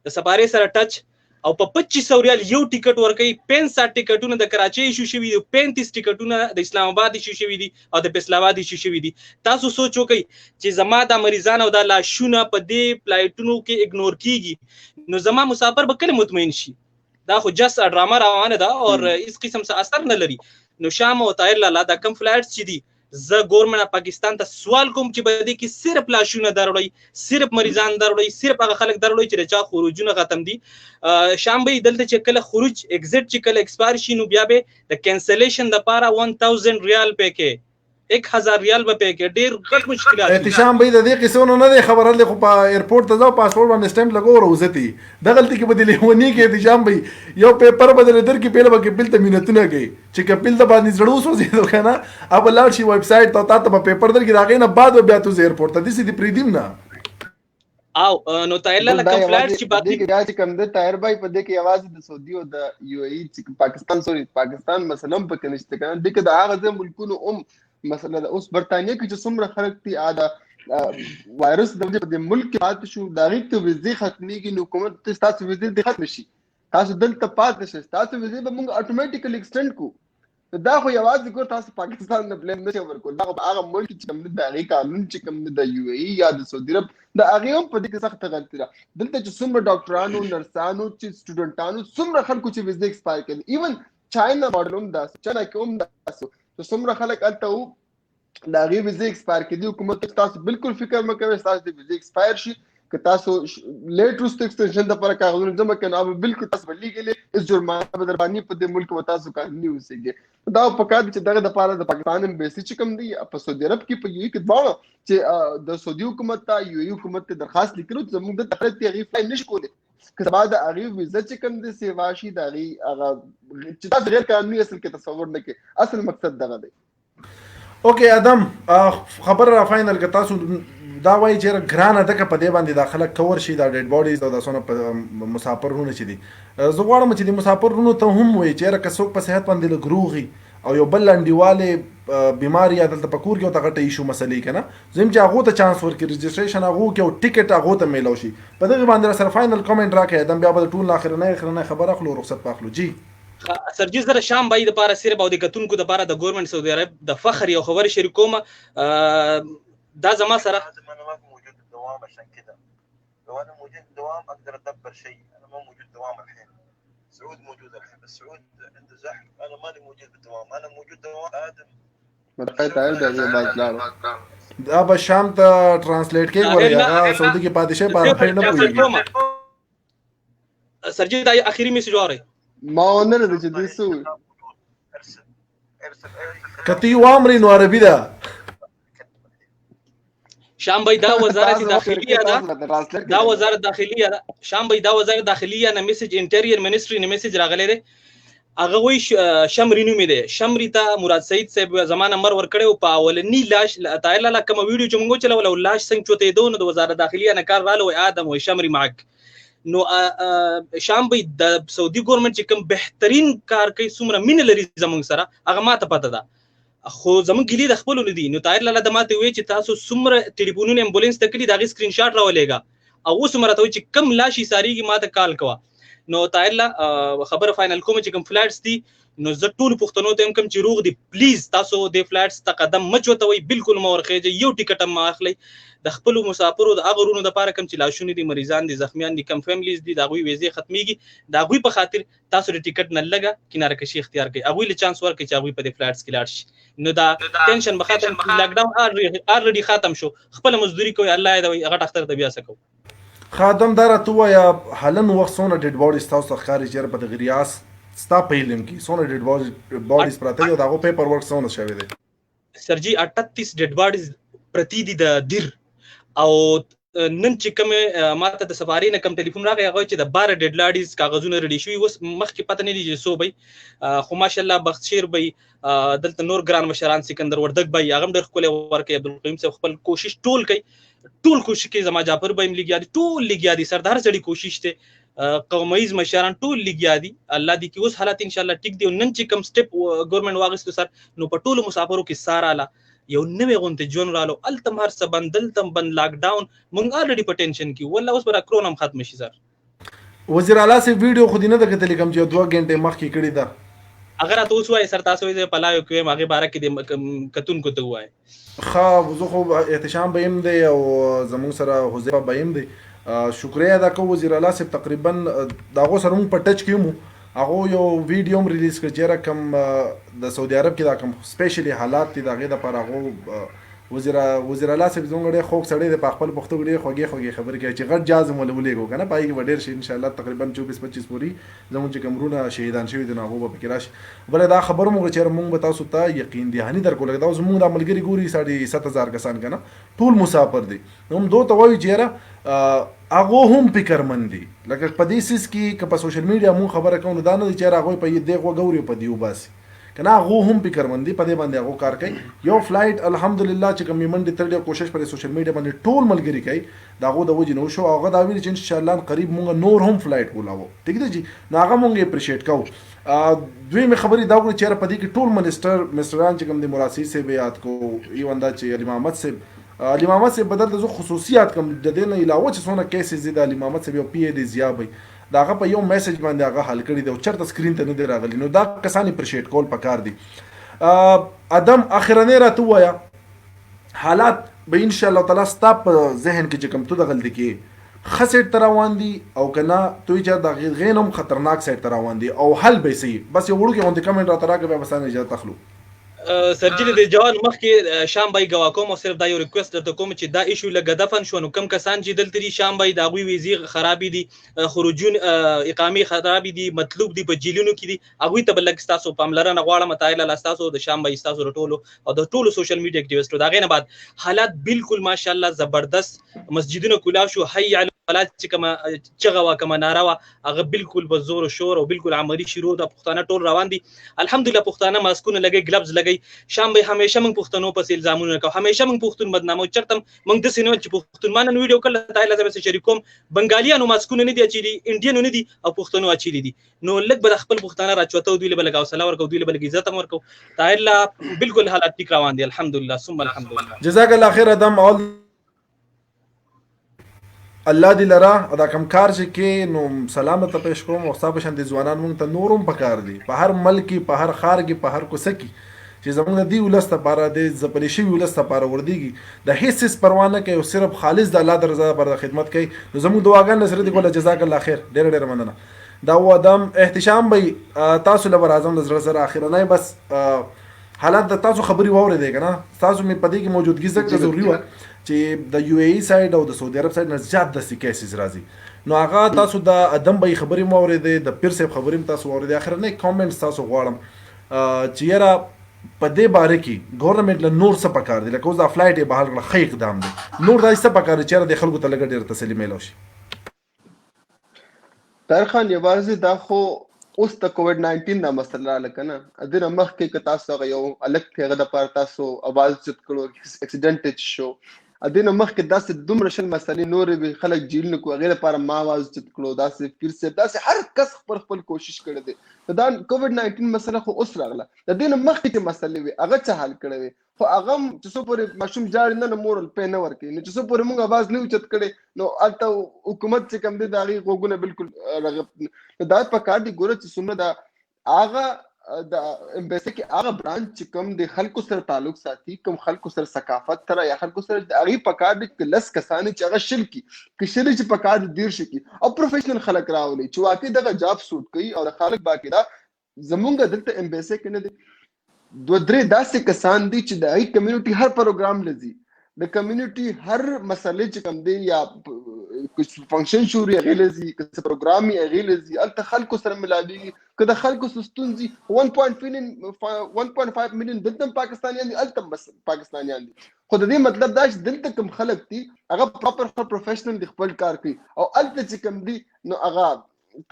Speaker 4: د سپاره سره ټچ او په 2500 ریال یو ټیکټ ورکې 65 ټیکټونه د کراچۍ ایشو شوی دي 35 ټیکټونه د اسلام آباد ایشو شوی دي او د فیصل آباد ایشو شوی دي تاسو سوچ وکئ چې زما د مریضان او د لاشونه په دې پلایټونو کې اګنور کیږي نو زما مسافر به کله مطمئن شي دا خو جس ډراما روانه ده او اس قسم څه اثر نه لري نو شام او طاهر لالا دا کم فلایټس چې دي زه ګورنمنت پاکستان ته سوال کوم چې بده کې صرف لاشونه دروړي صرف مریضان دروړي صرف هغه خلک دروړي چې چا خروجونه ختم دي شام به دلته چې کله خروج ایگزیټ چې کله ایکسپایر شي نو بیا به د کینسلیشن د پاره 1000 ریال پکې 1000 ریال به پکې ډیر غټ مشکلات
Speaker 1: احتشام به د دې قصونو نه دی خبره لې خو په ایرپورټ ته ځو پاسپورت باندې سټمپ لګو روزتي دغلت کې بدلی ونی کې احتشام به یو پیپر بدل در کې پیله به بل ته مينتونه کوي چې کپل د باندې زړو سوځي دوه کنه اب لاړ شي ویب سټ ته ته په پیپر در کې راغې نه بعد بیا ته ایرپورټ ته دې سې پریدیم نه
Speaker 4: او نو تایلا لکه فلایټ چې باقي
Speaker 2: دا چې کوم د تایر بای په دې کې आवाज د سعودي او د یو ای چې پاکستان مثلا په کنيشته کنه د کې د هغه ملکونو مثلا اوس برتانیې کې چې څومره خلک دي اده وایرس د ملک کې پات شو دا غي ته وزي ختميږي نو حکومت تاسو وزي د ختم شي تاسو دلته پات شئ تاسو وزي به موږ اتوماتیکلی ایکسټند کو دا خو یوازې ګور تاسو پاکستان نه بلیم نشي ورکول دا هغه ملک چې کوم د هغه قانون چې کوم د یو ای یا د سعودي عرب د هغه هم په دې کې سخت غلطي ده دلته چې څومره ډاکټرانو نرسانو چې سټوډنټانو څومره خلکو چې وزي ایکسپایر کړي ایون چاینا ماډلوم دا چاینا کوم تاسو څومره خلک الته دا غي وزي ایکسپایر کړي حکومت تاسو بالکل فکر مکه کوئ تاسو د وزي ایکسپایر شي که تاسو لیټ روست ایکسټنشن د پر کاغذونو جمع کړئ او بالکل تاسو بلګلې اس جرمانه به دربانی په دې ملک وتا سو کارنی وسیږي دا په کار چې دغه د پاره د پاکستان امبیسي چې کوم دی په سعودي عرب کې په یو کې دواړه چې د سعودي حکومت ته یو ای حکومت ته درخواست لیکلو چې موږ د تحریک تغییر فای نشو کولای که بعد هغه ویزه چې کوم د سیواشي د هغه چې تاسو غیر قانوني اصل کې تصور نه کې اصل مقصد دغه دی
Speaker 1: اوکې ادم خبر را فاینل که تاسو دا وایي چې ګرانه دغه په دې باندې داخله کور شي دا ډیډ باډیز او د سونه مسافرونه چې دي زه غواړم چې د مسافرونو ته هم وایي چې که څوک په صحت باندې لګروغي او یو بل انډیواله بیماری دلته پکور کې او تغټه ایشو مسلې کنه زم چې هغه ته چانس ورکړي رجسټریشن هغه کې او ټیکټ هغه ته میلو شي په دغه باندې سره فاینل کمنټ راکړئ ادم بیا به ټول اخرنه خبره خلو رخصت پاخلو جی
Speaker 4: سرجي سره شام بای د پاره صرف او د کتونکو د پاره د ګورنمنت سعودي عرب د فخر یو خبر شریکوم دا زما سره
Speaker 6: انا ما في موجود الدوام عشان كذا لو انا موجود الدوام اقدر ادبر شيء انا ما موجود الدوام الحين سعود موجود الحين بس سعود عنده زحف انا ماني موجود بالدوام انا موجود دوام ادم
Speaker 2: مرقای طاهر د باز لارو
Speaker 1: دا به شام ته ترانسلیټ کې غواړي هغه سعودي کې پاتې شي په اړه نه پوهیږي
Speaker 4: سرجي دا اخیری میسج واره
Speaker 2: ما ونه لري چې دوی سو
Speaker 6: ارسل
Speaker 1: کتی وامري نو عربي ده
Speaker 4: شام بای دا وزارت داخلیه دا وزارت داخلیه شام بای دا وزارت داخلیه نه میسج انټیریور منسټری نه میسج راغلی دی هغه وی شمري نومې دی شمري ته مراد سعید صاحب زمانه نمبر ور کړو په اولنی لاش تایلا لا کوم ویډیو چې موږ چلو لاش څنګه چوتې دون د وزارت داخلیه نه کار رالو ادم او شمري معك نو شام بای د سعودي ګورنمنت چې کوم بهترین کار کوي څومره مين لري زموږ سره هغه ماته پته ده خو زموږ ګلی د خپل ندي نو طاهر لاله د ماته وی چې تاسو څومره ټلیفونونه امبولانس تکلی دا سکرین شاټ راولېګا او اوس مرته وی چې کم لاشي ساریږي ماته کال کوا نو طاهر لا خبر فائنل کوم چې کوم فلایټس دي نو زه ټول پښتنو ته کوم چې روغ دي پلیز تاسو د فلایټس ته قدم مچوتوي بالکل مورخه یو ټیکټ ما اخلي د خپل مسافرو د اغرونو د پاره کم چې لاشونی دي مریضان دي زخمیان دي کم فیملیز دي دا غوي ویزه ختميږي دا غوي په خاطر تاسو د ټیکټ نه لګا کناره کشي اختیار کوي اغوي له چانس ورکړي چې اغوي په د فلایټس کې لاړ شي نو دا ټینشن بخاطر لاک ډاون already ختم شو خپل مزدوري کوي الله دې هغه ډاکټر ته بیا سکو
Speaker 1: خادم دار تو یا حالن وخت سونه ډیډ باډي تاسو خارج چر په غریاس ستا پیلم کې سونه ډیډ باډیز پراته یو داغه پیپر ورک سونه شوی دی
Speaker 4: سرجي 38 ډیډ باډیز پرتی دي د دیر او نن چې کوم ماته د سفاري نه کم ټلیفون راغی هغه چې د 12 ډیډ لاډیز کاغذونه ریډي شوی اوس مخکې پته نه دی سو بای خو ماشاءالله بخشیر بای دلته نور ګران مشران سکندر وردګ بای هغه ډېر خپل ورکه عبدالقیوم صاحب خپل کوشش ټول کوشش کوي زما جعفر بای لګیا دي ټول لګیا دي سردار سړي کوشش ته قومایز مشران ټول لګیا دي الله دې کې اوس حالات ان شاء الله ټیک دي نن چې کوم سټپ ګورنمنت واغستو سر نو په ټول مسافرو کې سارا لا یو نوې غونته جون رالو التم هر څه بندلتم بند لاک ډاون مونږ الریډي په ټینشن کې والله اوس پر کرونم ختم شي سر
Speaker 1: وزیر اعلی سے ویډیو خو دینه د کتل کم چې 2 غنټه مخکې کړی دا
Speaker 4: اگر تاسو وای سر تاسو یې پلایو کې ماغه بارک دې کتون کو ته وای
Speaker 1: خا زه خو احتشام بهم دی او زمون سره حذیفه بهم دی شکریہ ادا کوم وزیر اعلی سے تقریبا داغه سره مون په ټچ کیمو هغه یو ویډیو هم ریلیز کړ چې کم د سعودي عرب کې دا کم سپیشلی حالات دي دغه د پر هغه وزیر اعلی صاحب زونګړې خوک سړې د خپل پښتو غړي خوږی خبر کوي چې غټ جاز مولولېګو کنه پای کې وډیر شي ان شاء الله تقریبا 24-25 پوری زموږ چې کمرونه شهیدان شوی دي نو هغه به فکر راشي بل دا خبر موږ چې موږ به تاسو ته یقین دهانی درکو لګدا زموږ د عملګری ګوري 7000 کسان کنه ټول مسافر دي نو دوه توي چې هغه هم فکرمند دي لکه په دې سیس کې په سوشل میډیا مون خبره کوم دا نه چې هغه په دې غوړي په دیو باسي کنه هغه هم فکرمند دي په دې باندې هغه کار کوي یو فلایټ الحمدلله چې کوم منډه تر دې کوشش پر سوشل میډیا باندې ټول ملګری کوي دا غو د وجه نو شو هغه دا ویل چې ان شاء الله قریب مونږ نور هم فلایټ کولاو ټیک دی جی نو هغه مونږ اپریشیټ کوو دوی مې خبرې دا وکړه چې په دې کې ټول منسټران چې کوم د مراسي سے بیات کو یو انده چې علي محمد سے علي محمد سے بدل د خصوصیات کوم د دې نه علاوه چې څونه کیسز دي د علي محمد سے یو پی ای ډی زیابي داغه په یو میسج باندې هغه حل کړی دی او چرته سکرین ته نه دی راغلی نو دا کسان اپریشیټ کول پکار دي ادم اخرنه راته وایا حالات به ان شاء الله تعالی ستا په ذهن کې چې کوم تو د غلطی کې خسر تروان دي او کنه توی چې د غینم خطرناک سایت تروان دي او حل به سي بس یو وړو کې غونډه کمنټ راته راکې به بسانه اجازه تخلو
Speaker 4: سرجری د جوان مخکې شام بای غوا کوم او صرف دا یو ریکوست درته کوم چې دا ایشو لګ دفن شو نو کم کسان چې دلته دي شام بای دا غوي ویزي خرابې دي خروجون اقامي خرابې دي مطلوب دي په جیلونو کې دي هغه ته بلګ تاسو پاملرنه غواړم تعالی تاسو د شام بای تاسو ټولو او د ټولو سوشل میډیا اکټیویسټو دا غینه بعد حالات بالکل ماشاءالله زبردست مسجدونه کولا شو حي علی الصلاه چې کما چغه وا کما ناروا هغه بالکل په زور او شور او بالکل عملی شروع د پښتانه ټول روان دي الحمدلله پښتانه ماسکونه لګي گلوز لګي شام به همیشه موږ پښتنو په الزامونه کوو همیشه موږ پښتون بدنامو چرته موږ د سینو چې پښتون مان ویډیو کله تعالی سره شریکوم بنگالیانو ماسکونه نه دي اچيلي انډینو نه دي او پښتنو اچيلي دي نو لګ به خپل پښتانه راچوتو دوی له بلګاو سلام ورکو دوی له بلګ عزت ورکو تعالی بالکل حالات ټیک روان دي الحمدلله ثم الحمدلله
Speaker 1: جزاک الله خیر ادم الله دې لره دا کم کار چې کې نو سلام ته پېښ کوم او تاسو شان دي ځوانان مونږ ته نورم پکار دي په هر ملک په هر خار کې په هر کوڅه کې چې زمونږ د دې ولس لپاره د ځپلې شوي ولس لپاره وردیږي د هیڅ پروا نه کوي او صرف خالص د الله د رضا لپاره خدمت کوي نو زمونږ دعاګانې سره دي ګوله جزاک الله خیر ډېر ډېر مننه دا و ادم احتشام به تاسو لپاره اعظم د زړه سره اخرنه بس حالات د تاسو خبري واورېدې کنه تاسو مې پدې کې موجودګي زکه ضروري و چې د یو ای سایډ او د سعودي عرب سایډ نه زیات د کیسز راځي نو هغه تاسو د ادم به خبري واورېدې د پیر صاحب خبري تاسو واورېدې اخرنه کامنټس تاسو غواړم چې یاره په دې باره کې ګورنمنت له نور څه پکار دي لکه اوس دا فلایټ یې بحال کړه ښه اقدام دی نور دا څه پکار دي چې د خلکو ته لږ ډېر تسلي میلاو شي
Speaker 2: طاهر خان یوازې دا خو اوس د کووډ 19 دا مسله لکه نه د مخکې که تاسو یو الګ پیغه د پاره تاسو आवाज چت کړو اکسیډنټ شو ادینه مخکې داسې دومره شل مسلې نورې به خلک جیل نه کو غیر لپاره ما आवाज چت کړو داسې پیر سه داسې هر کس خپل کوشش کړی دی دا کووډ 19 مسله خو اوس راغله د دې مخکې چې مسلې وي هغه څه حل کړی وي خو هغه چې څو پورې ماشوم جاری نه مورل په نه ورکې نو چې څو پورې موږ आवाज نه چت کړي نو الته حکومت چې کم دي دا غي غوګونه بالکل رغب دا په کار دي ګوره چې څومره دا هغه د امبیسي کې هغه برانچ چې کوم د خلکو سره تعلق ساتي کوم خلکو سره ثقافت تر یا خلکو سره هغه پکار دي کلس کسان چې هغه شل کی کشري چې پکار دي شي کی او پروفیشنل خلک راولي چې واقعي دغه جاب سوټ کوي او خلک باقي دا زمونږ دلته امبیسي کې نه دي دوه درې داسې کسان دي چې د هغه کمیونټي هر پروګرام لذي د کمیونټي هر مسلې چې کوم دي یا کچھ فنکشن شوري غیلزي کس پروګرام یې غیلزي الته خلکو سره ملاوي کله خلکو سستونزي 1.5 مليون دلته پاکستانیان دي الته بس پاکستانیان دي خو د دې مطلب دا چې دلته کوم خلک دي هغه پراپر پروفیشنل دي خپل کار کوي او الته چې کوم دي نو هغه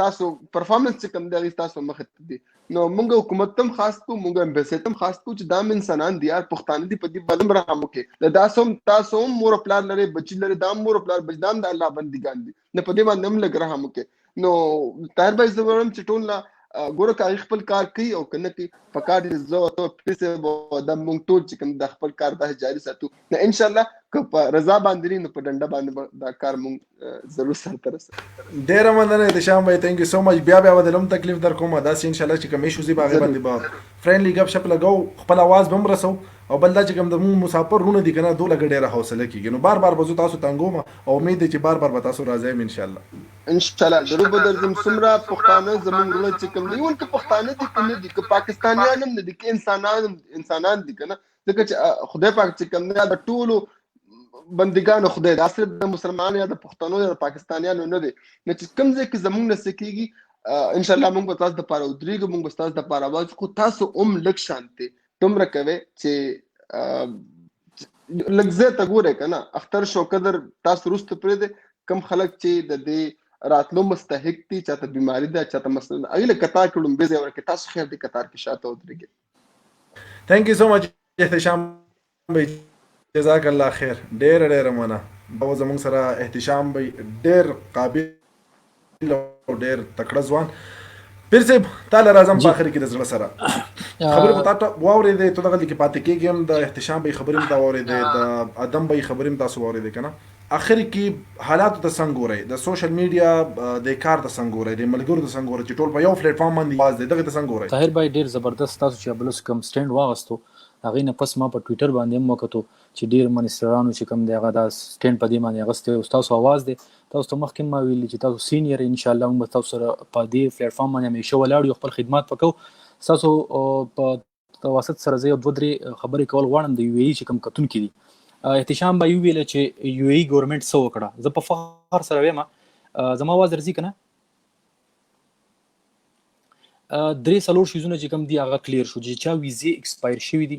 Speaker 2: تاسو پرفارمنس چې کوم دی تاسو مخ ته دي نو موږ حکومت تم خاص کو موږ امبیسي تم خاص کو چې دا انسانان دي یار پښتانه دي په دې بدم رحم وکي دا تاسو مور پلان لري بچی لري دا مور پلان بجدام د الله بندګان دي نه په دې باندې هم لګ رحم وکي نو طاهر بھائی زبرم چې ټول لا ګوره کاری خپل کار کوي او کنه کی پکار دي زو ته پیسه د مونږ ټول چې کوم د خپل کار د جاری ساتو نو ان شاء الله که په رضا باندې نو په ډنډه باندې دا کار مونږ ضرور سره ترسه
Speaker 1: ډېر مننه د شام بھائی ثانک یو سو مچ بیا ودلم تکلیف در کوم دا ان شاء الله چې کوم شو زی باغ باندې با فرندلی غب شپ لګاو خپل आवाज بم رسو او بل دا چې کوم د مسافر رونه دي کنه دوله ډېر حوصله کیږي نو بار بار بزو تاسو تنګوم او امید چې بار بار به تاسو راځي ان شاء الله
Speaker 2: ان شاء الله ضرور به درځم سمرا پښتانه زمونږ چې کوم دی ونکه پښتانه دي کنه دي که پاکستانیان هم دي که انسانان دي کنه ځکه چې خدای پاک چې کوم دی د ټولو بندګانو خدای د اصل د مسلمانانو یا د پښتنو یا د پاکستانیانو نه دي نو چې کوم ځای کې زمونږ نسکیږي ان شاء الله موږ تاسو د پاره ودرېږو موږ تاسو د پاره आवाज کو تاسو لک شانته تم رکوي چې لږه ته ګوره کنه اختر شو قدر تاسو رست پرې دي کم خلک چې د دې راتلو مستحق دي چاته بیماری ده چاته مثلا اغله قطار کړم به زه ورکه تاسو خیر دي قطار کې شاته ودرېږي
Speaker 1: ثانک یو سو مچ احتشام جزاک الله خیر ډېر مننه دا زموږ سره احتشام به ډېر قابل او ډېر تکړه ځوان پیر صاحب تعالی راځم په اخر کې د زړه سره خبرې پتا واورې ته دغه کې پاتې کېږم د احتشام به خبرې تا واورې د ادم به خبرې تاسو واورې کنه اخر کې حالات د څنګه د سوشل میډیا د کار د څنګه د ملګرو د څنګه چې ټول په یو پلیټ فارم باندې واز دي دغه د څنګه
Speaker 5: طاهر بھائی ډیر زبردست تاسو چې بل کم سټینډ واغستو هغه نه پس ما په ټوئیټر باندې هم وکړو چې ډیر منسترانو چې کم دی هغه د سټینډ په دې باندې غسته تاسو आवाज دی تاسو ته مخکې ما ویل چې تاسو سینیئر ان شاء الله موږ تاسو سره په دې پلیټ فارم باندې همیشه ولاړ یو خپل خدمات وکړو تاسو په واسط سره زه دوه درې خبرې کول غواړم د یو ای چې کم کتون کړي احتشام به ویل چې یو ای ګورنمنت سو وکړه زه په فخر سره وایم زما आवाज درځي کنه درې سلور شیزونه چې کم دی هغه کلیر شو چې چا ویزه ایکسپایر شوی دی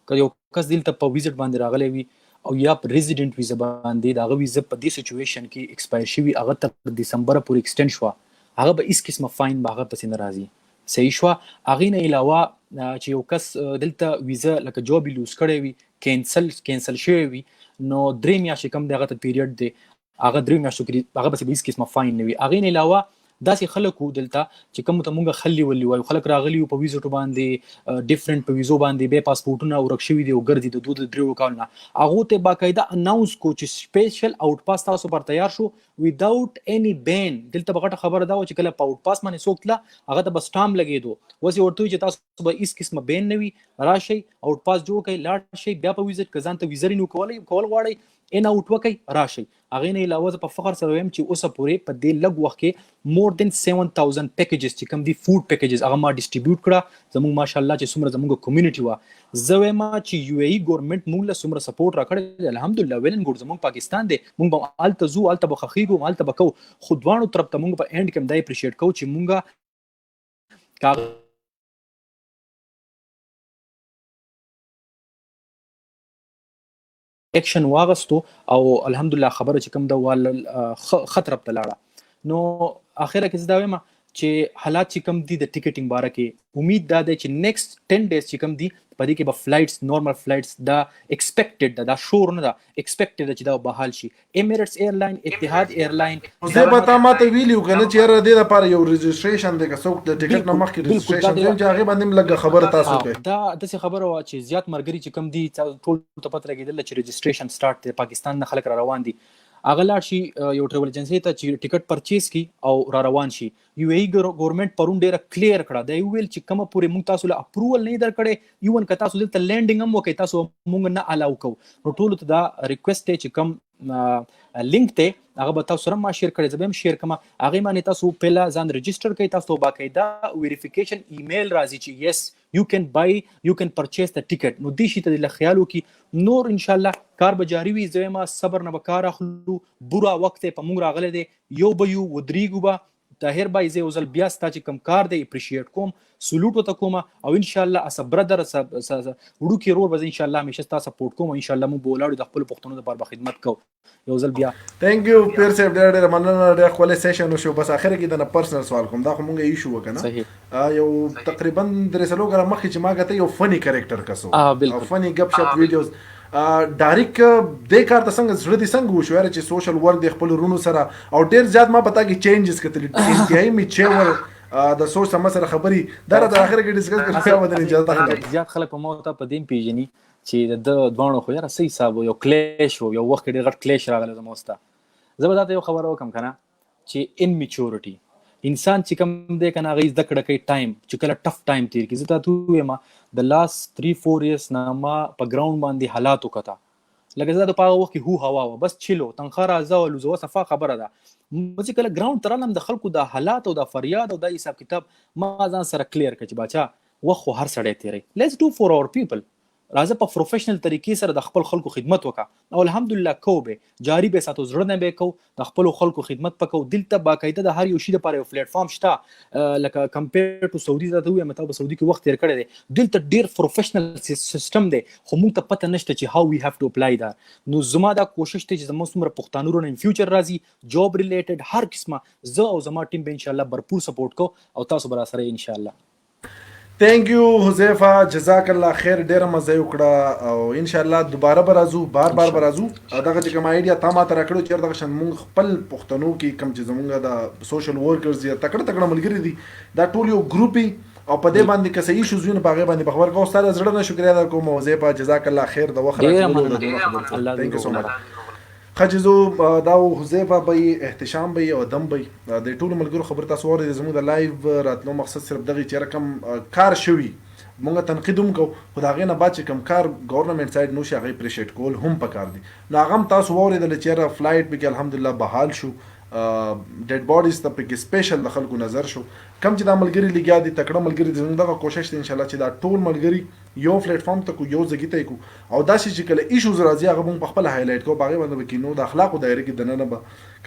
Speaker 5: که یو کس دلته په ویزټ باندې راغلی وي او یا په ریزیډنټ ویزه باندې د هغه ویزه په دې سچویشن کې ایکسپایر شوی هغه تر دسمبر پورې ایکسټند شو هغه به هیڅ قسمه فاین به هغه پسې نه راځي صحیح شو هغې نه علاوه چې یو کس دلته ویزه لکه جاب یې لوز کړی وي کینسل شوی وي نو درې میاشتې کم دی هغه ته پیریډ دی هغه درې میاشتو کې هغه پسې به هیڅ قسمه فاین نه وي هغې نه علاوه داسې خلک وو دلته چې کوم ته مونږ خلی ولي وایو خلک راغلي په ویزټو باندې ډیفرنٹ په ویزو باندې به پاسپورټونه ورک شوي دي او ګرځي د 2-3 کالونه هغه ته باقاعده اناونس کو چې سپیشل اوټ پاس تاسو پر تیار شو without any ban دلته بغټه خبره دا و چې کله په اوټ پاس باندې څوک تله هغه ته بس ټام لګېدو وسې ورته چې تاسو به هیڅ قسمه بین نه وي راشئ اوټ پاس جوړ کړئ لاړ شئ بیا په ویزټ که ځان ته ویزه رینیو کول غواړئ ان اوټ وکړئ راشئ هغې نه علاوه زه په فخر سره وایم چې اوسه پورې په دې لږ وخت کې مور دین 7000 پیکیجز چې کوم دي فوډ پیکیجز هغه ما ډسټریبیوټ کړه زموږ ماشاءالله چې څومره زموږ کمیونټي وه زه وایم چې یو ای ګورنمنټ موږ له څومره سپورټ راکړی الحمدلله ویل اینډ ګوډ زموږ پاکستان دی موږ به هلته ځو هلته به ښخېږو هلته به کوو خو دواړو طرف ته موږ په اینډ کې هم دا اپریشیټ کوو چې موږ اکشن واغستو او الحمدلله خبره چې کوم د وال خطر په لاړه نو اخره کې زه دا وایم چې حالات چې کوم دي د ټیکټینګ باره کې امید دا دی چې نیکسټ 10 ډیز چې کوم دي په دې کې به فلایټس نورمال فلایټس دا ایکسپیکټډ دا شور نه دا ایکسپیکټډ چې دا بحال شي ایمریټس ایرلاین اتحاد ایرلاین
Speaker 1: زه به تا ماته ویلیو کنه چې یاره دې لپاره یو رجسټریشن دی که څوک د ټیکټ نه مخکې رجسټریشن کوي چې هغې باندې هم لږه خبره تاسو کوي
Speaker 5: دا داسې خبره وه چې زیات ملګري چې کوم دي ټول ته پته لګېدله چې رجسټریشن سټارټ دی پاکستان نه خلک را روان دي هغه لاړ شي یو ټریول ایجنسۍ ته چې ټیکټ پرچیز کړي او را روان شي یو ای ګورنمنټ پرون ډېره کلیر کړه دا ویل چې کومه پورې موږ تاسو له اپروول نه درکړی ایون که تاسو دلته لینډینګ هم وکړئ تاسو موږ نه الاو کوو نو ټولو ته دا ریکویسټ دی چې کوم لینک دی هغه به تاسو سره ما شیر کړی زه به هم شیر کړم هغې باندې تاسو پهله ځان رجسټر کړئ تاسو ته باقاعده ویریفیکیشن ایمیل راځي چې یس یو کین بای یو کین پرچیز د ټیکټ نو دې شي ته د خیال وکړي نور انشاءالله کار به جاري وي زه وایم صبر نه به کار اخلو بوره وخت په موږ راغلی دی یو به یو ودرېږو به طاهر بای زه یو ځل بیا ستا چې کوم کار دی اپریشیټ کوم سلوټ ورته کوم او انشاءالله اس برادر وړوکی رور به زه انشاءالله همیشه ستا سپورټ کوم انشاءالله موږ به ولاړو د خپلو پښتنو دپاره به خدمت کوو یو ځل بیا
Speaker 1: تھینک یو پیر صاحب ډېره ډېره مننه ډېر ښکلی سیشن وشو بس اخره کې د نه پرسنل سوال کوم دا خو مونږ ایشو وکړه یو تقریبا 3 کاله مخکې چې ما کته یو فنی کریکټر کسو او فنی گپ شپ ویډیوز ډایرک د کار ته څنګه زړه دي څنګه وشو یاره چې سوشل ورک د خپل رونو سره او ډېر زیات ما پتا کې چینجز کتل انتهایی می چېور د سوچ سم سره خبري دا د اخر کې ډیسکس کړو چې ودرې اجازه اخلي
Speaker 5: زیات خلک په موته په دین پیژني چې د دوانو خو یاره صحیح حساب یو کلیش یو وخت ډېر غټ کلیش راغلی زموسته زه به دا یو خبره وکم کنه چې ان میچورټي انسان چې کوم دی کنه هغه زده کړه کوي ټایم چې کله ټف ټایم تیر کی زه تاسو وایم د لاست 3-4 ایئرز نه ما په ګراوند باندې حالات وکړه لکه زه د پاغه وخت هو هوا و بس چلو تنخوا راځه او لزو صفه خبره ده چې کله ګراوند ترالم د خلکو د حالات او د فریاد او د حساب کتاب ما ځان سره کلیر کړ چې بچا وخت هر سړی تیری لیټس ډو فور اور پیپل راځه په پروفیشنل طریقې سره د خپل خلکو خدمت وکړه او الحمدلله کو به جاری به ساتو زړه نه به کو د خپل خلکو خدمت پکو دلته باقاعده د هر یو شي لپاره یو پلیټ فارم شته لکه کمپیر ټو سعودي ته وي مته په سعودي کې وخت تیر کړی دی دلته ډیر پروفیشنل سیستم دی خو موږ ته پته نشته چې هاو وی هاف ټو اپلای دا نو زما دا کوشش ته چې زموږ څومره پښتانه ورونه ان فیوچر راځي جاب ریلیټډ هر قسمه زه او زما ټیم به ان شاء الله برپور سپورټ کو او تاسو به سره ان شاء الله
Speaker 1: تھینک یو حذیفه جزاک الله خیر ډیره مزه وکړه او ان شاء الله دوباره به راځو بار به راځو دغه چې کوم آیډیا تا ما ته راکړو چې دغه شان مونږ خپل پښتنو کې کم چې زمونږ د سوشل ورکرز یا تکړه ملګري دي دا ټول یو ګروپي او په دې باندې که صحیح شوزونه په هغې باندې خبر کوو ستا د زړه نه شکریه در کوم حذیفه جزاک الله خیر د وخت راکړلو تھینک یو سو مچ خجزو دا حذیفه به احتشام به او دم به د ټولو ملګرو خبر تاسو اورئ زموږ د لایو راتلو مقصد صرف دغه چې رقم کار شوي مونږ تنقید هم کوو خو د هغې نه بعد چې کوم کار ګورنمنټ سایډ نو شي هغه اپریشیټ کول هم پکار دي نو هغه هم تاسو واورېدل چې یاره فلایټ پکې الحمدلله بحال شو ډیډ باډیز ته پکې سپیشل د خلکو نظر شو کم چې دا ملګري لګیا دي تکړه ملګري دي دغه کوشش دی انشاءالله چې دا ټول ملګري یو پلیټ فارم ته کو یو ځای ته کو او دا چې کله ایشوز راځي هغه موږ په خپل هایلایټ کوو هغه باندې کې نو د اخلاقو دایره کې دننه به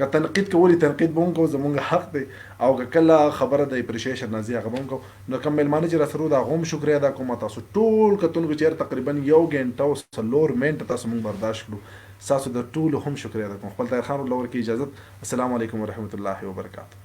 Speaker 1: که تنقید کولی تنقید به موږ زموږ حق دی او که کله خبره د اپریشیشن راځي هغه به موږ نو کوم مېلمانه چې راسره د هغه هم شکریه ادا کوم تاسو ټول کتونکو چې تقریبا 1 غنټه او 4 منټه تاسو موږ برداشت کړو تاسو د ټول هم شکریه ادا کوم خپل طاهر خان لور کې اجازه السلام علیکم ورحمت الله وبرکاته